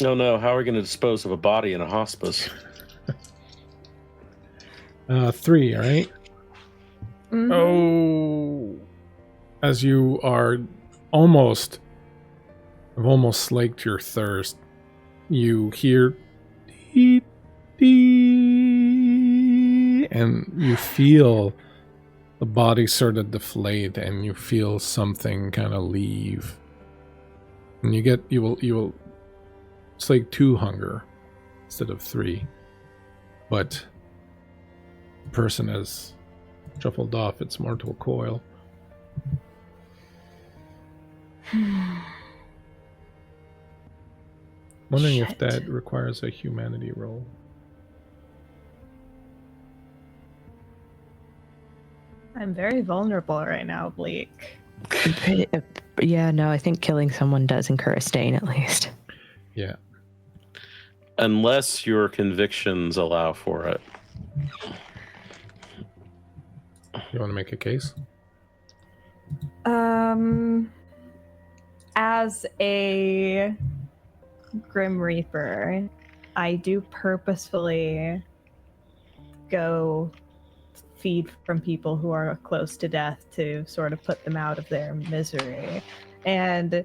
Oh no, how are we going to dispose of a body in a hospice? 3, right? Mhm. Oh. As you are almost slaked your thirst, you hear dee, dee, and you feel the body sort of deflate, and you feel something kind of leave. And you will slake 2 hunger instead of 3. But the person has shuffled off its mortal coil. Wondering if Shit. that requires a humanity roll. I'm very vulnerable right now, Bleak. Yeah, no, I think killing someone does incur a stain at least. Yeah. Unless your convictions allow for it. You want to make a case? As a Grim Reaper, I do purposefully go feed from people who are close to death to sort of put them out of their misery. And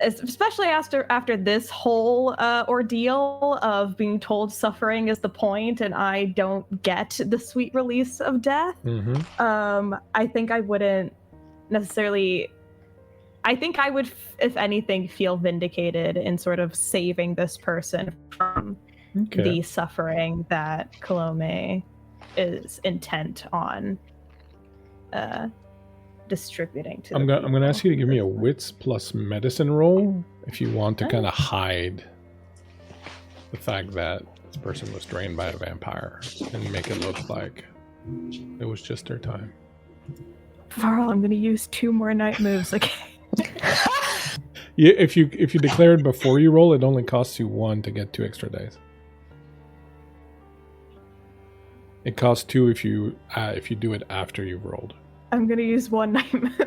especially after this whole ordeal of being told suffering is the point and I don't get the sweet release of death, I think I wouldn't necessarily... I think I would, if anything, feel vindicated in sort of saving this person from the suffering that Calomé is intent on distributing to. I'm going to ask you to give me a wits plus medicine roll if you want to kind of hide the fact that this person was drained by a vampire and make it look like it was just their time. Varl, I'm going to use 2 more night moves. Okay. Yeah, if you declare it before you roll, it only costs you 1 to get 2 extra days. It costs 2 if you do it after you've rolled. I'm gonna use 1 night move.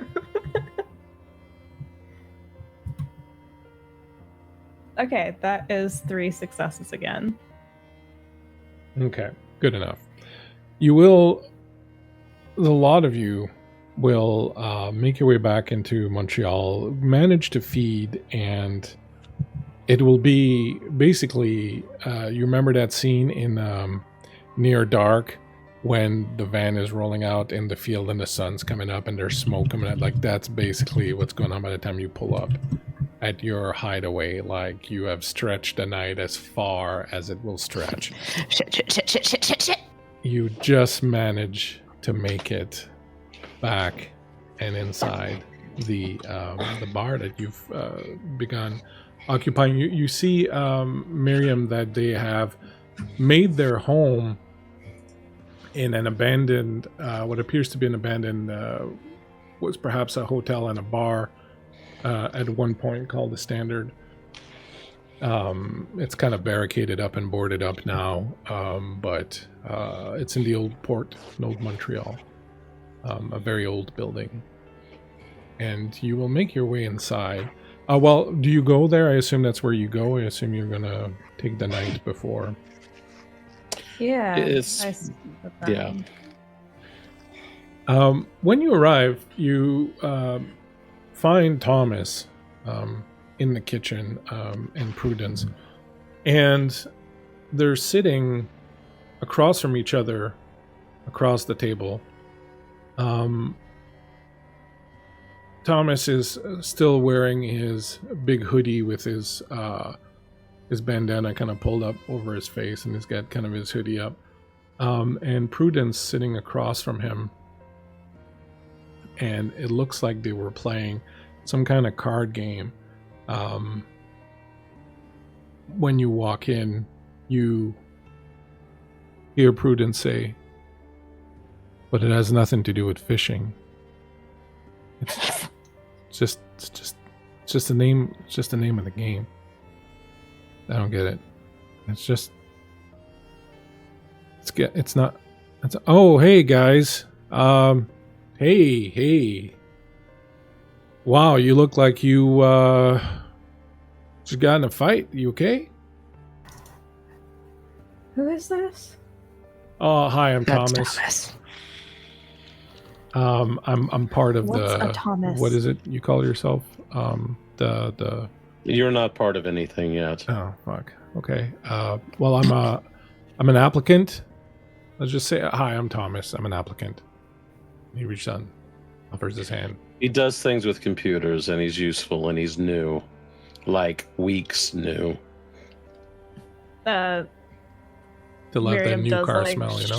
Okay, that is 3 successes again. Okay, good enough. You will, a lot of you will make your way back into Montreal, manage to feed, and it will be basically, you remember that scene in Near Dark when the van is rolling out in the field and the sun's coming up and there's smoke coming out? Like, that's basically what's going on by the time you pull up at your hideaway. Like, you have stretched the night as far as it will stretch. Shit. You just manage to make it back and inside the bar that you've begun occupying. You see, Miriam, that they have made their home in an abandoned, what appears to be an abandoned, was perhaps a hotel and a bar at one point called the Standard. It's kind of barricaded up and boarded up now, but it's in the old port, in old Montreal, a very old building. And you will make your way inside. Well, do you go there? I assume that's where you go. I assume you're going to take the night before. Yeah. Yeah. When you arrive, you find Thomas in the kitchen and Prudence, and they're sitting across from each other, across the table. Thomas is still wearing his big hoodie with his bandana kind of pulled up over his face, and he's got kind of his hoodie up. And Prudence sitting across from him, and it looks like they were playing some kind of card game. When you walk in, you hear Prudence say, "But it has nothing to do with fishing. It's just the name. It's just the name of the game. I don't get it. It's not. Oh, hey guys. Hey. Wow, you look like you just got in a fight. You okay? Who is this? Oh, hi, I'm That's Thomas. I'm part of What's the. a Thomas? What is it you call yourself? The. You're not part of anything yet. Oh fuck. Okay. Well, I'm an applicant. Let's just say hi. I'm Thomas. I'm an applicant. He reaches out, offers his hand. He does things with computers, and he's useful, and he's new. Like, weeks new. To let Miriam the new does, car like, smell, you know?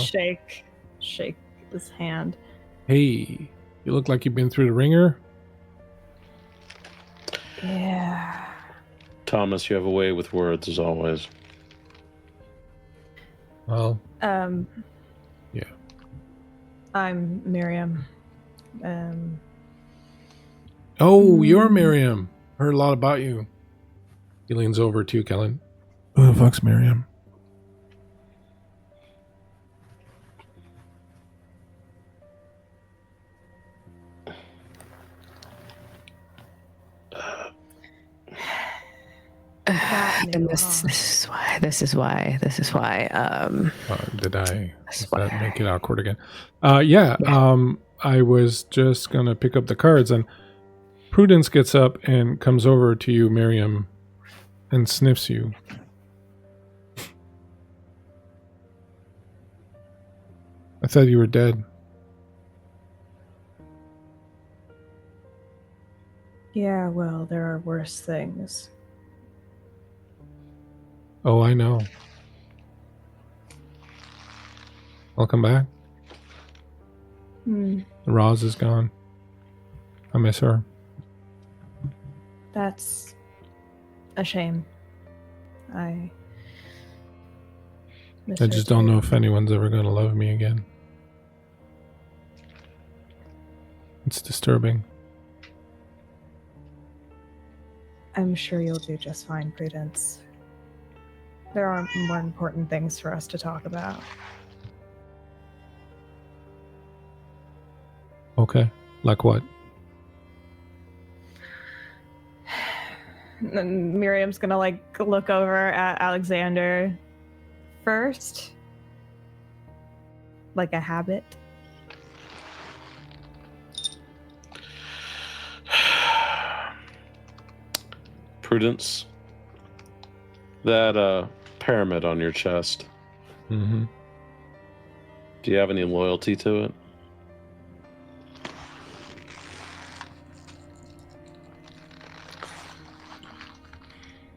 Shake his hand. Hey, you look like you've been through the ringer. Yeah. Thomas, you have a way with words, as always. Well, Yeah. I'm Miriam. Oh, you're Miriam. Heard a lot about you. He leans over to Kellen. Who the fuck's Miriam? And this is why. Did that make it awkward again? Yeah. I was just gonna pick up the cards, and Prudence gets up and comes over to you, Miriam, and sniffs you. I thought you were dead. Yeah, well, there are worse things. Oh, I know. Welcome back. Roz is gone. I miss her. That's a shame. I just don't know if anyone's ever going to love me again. It's disturbing. I'm sure you'll do just fine, Prudence. There are more important things for us to talk about. Okay. Like what? And Miriam's gonna look over at Alexander first. Like a habit. Prudence, that pyramid on your chest. Mm-hmm. Do you have any loyalty to it?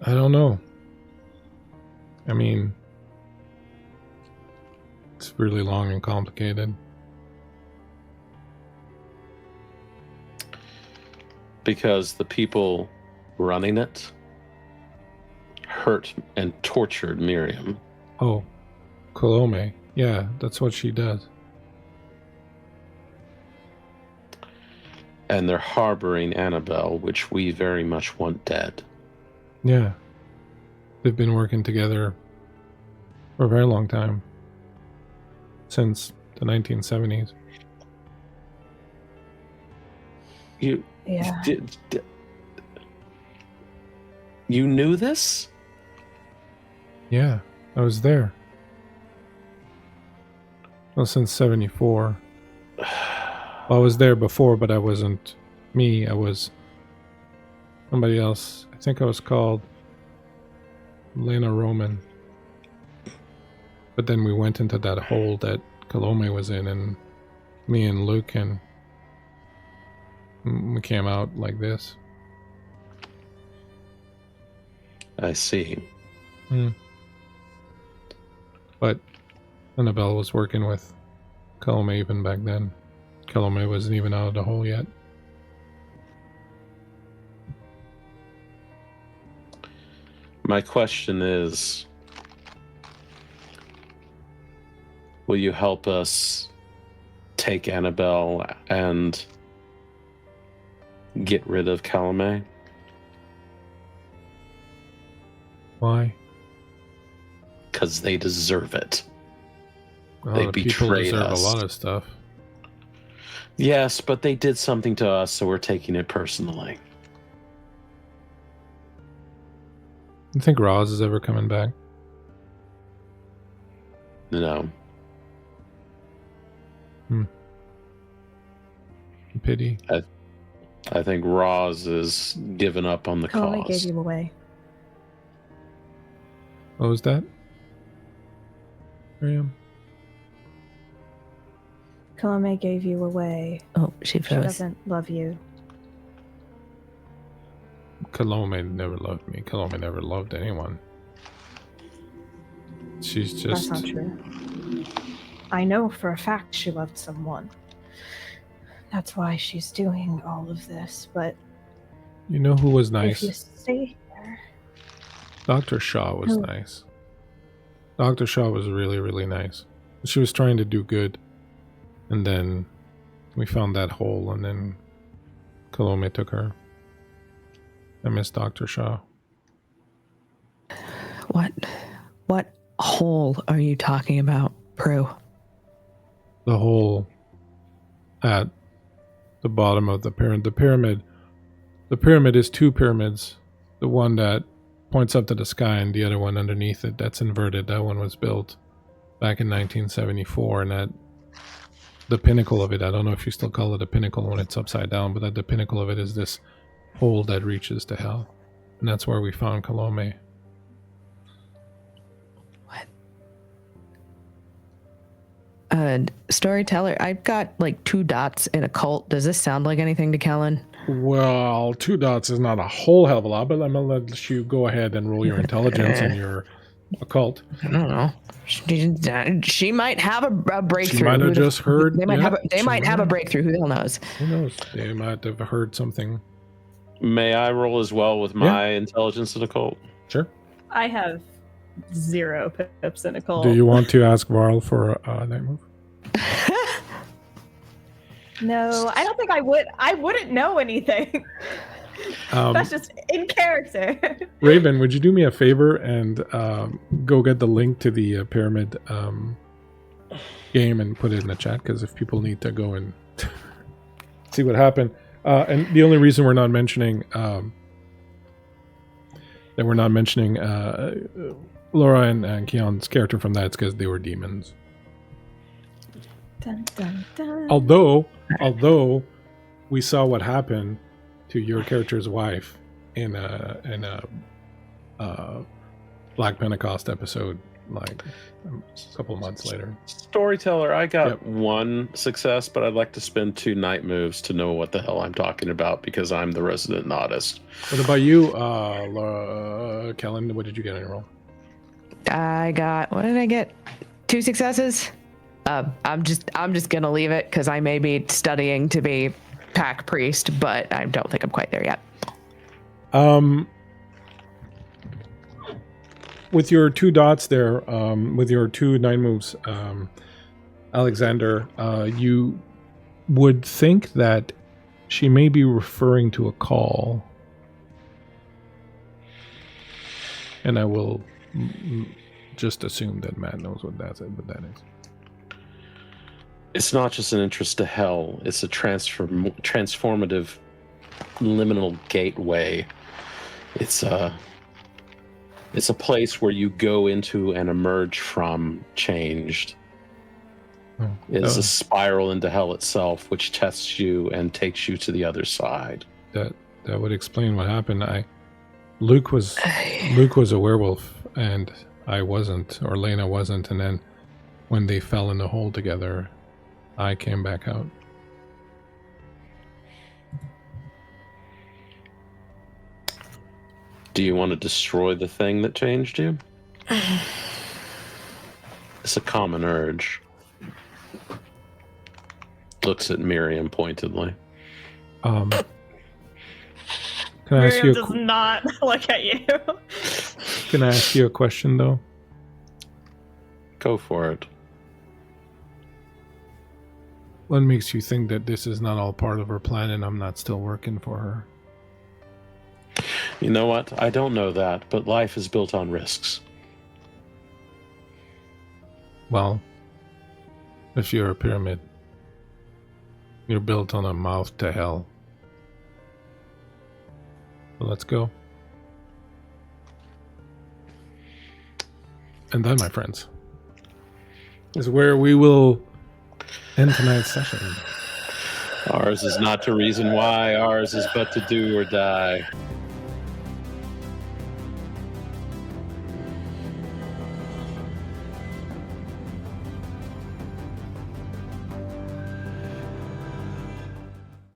I don't know. I mean, it's really long and complicated. Because the people running it hurt and tortured Miriam. Oh, Calomé. Yeah, that's what she does. And they're harboring Annabelle, which we very much want dead. Yeah. They've been working together for a very long time. Since the 1970s. You Yeah. You knew this? Yeah, I was there. Well, since 74. Well, I was there before, but I wasn't me. I was somebody else. I think I was called Lena Roman. But then we went into that hole that Calomé was in, and me and Luke, and we came out like this. I see. But Annabelle was working with Calomé even back then. Calomé wasn't even out of the hole yet. My question is, will you help us take Annabelle and get rid of Calomé? Why? Because they deserve it. Well, They the people betrayed deserve us. a lot of stuff. Yes, but they did something to us, so we're taking it personally. You think Roz is ever coming back? No. Pity. I think Roz is giving up on the Calomé cause. gave you away. What was that? Miriam? Calomé gave you away. Oh, she She froze. doesn't love you. Calomé never loved me. Calomé never loved anyone. She's just... That's not true. I know for a fact she loved someone. That's why she's doing all of this, but You know who was if you nice? stay here... Dr. Shaw was Who? nice. Dr. Shaw was really, really nice. She was trying to do good. And then we found that hole, and then Calomé took her. I miss Dr. Shaw. What hole are you talking about, Prue? The hole at the bottom of the pyramid. The pyramid is two pyramids. The one that points up to the sky and the other one underneath it that's inverted. That one was built back in 1974, and at the pinnacle of it, I don't know if you still call it a pinnacle when it's upside down, but at the pinnacle of it is this hole that reaches to hell. And that's where we found Calomé. Storyteller, I've got like 2 dots in occult. Does this sound like anything to Kellen? Well, 2 dots is not a whole hell of a lot, but I'm going to let you go ahead and roll your intelligence and your occult. I don't know. She might have a breakthrough. She might have just heard. They might yeah, have a breakthrough. Who the hell knows? Who knows? They might have heard something. May I roll as well with my intelligence and occult? Sure. I have 0 pips in a call. Do you want to ask Varl for a night move? No, I don't think I would. I wouldn't know anything. That's just in character. Raven, would you do me a favor and go get the link to the pyramid game and put it in the chat? Because if people need to go and see what happened. And the only reason we're not mentioning Laura and Keon's character from that is because they were demons. Dun, dun, dun. Although we saw what happened to your character's wife in a Black Pentecost episode, like a couple of months later. Storyteller, I got 1 success, but I'd like to spend 2 night moves to know what the hell I'm talking about because I'm the resident autist. What about you, Laura, Kellen? What did you get in your roll? I got, what did I get? 2 successes. I'm just gonna leave it because I may be studying to be pack priest, but I don't think I'm quite there yet. With your 2 dots there, with your 2 night moves, Alexander, you would think that she may be referring to a call. And I will just assume that Matt knows what that is. It's not just an entrance to hell. It's a transformative liminal gateway. It's a place where you go into and emerge from changed. It's a spiral into hell itself, which tests you and takes you to the other side. That would explain what happened. Luke was a werewolf, and I wasn't, or Lena wasn't, and then when they fell in the hole together, I came back out. Do you want to destroy the thing that changed you? It's a common urge. Looks at Miriam pointedly. Can I ask Miriam you? does not look at you. Can I ask you a question though? Go for it. What makes you think that this is not all part of her plan and I'm not still working for her? You know what? I don't know that, but life is built on risks. Well, if you're a pyramid, you're built on a mouth to hell. So let's go. And that, my friends, is where we will end tonight's session. Ours is not to reason why, ours is but to do or die.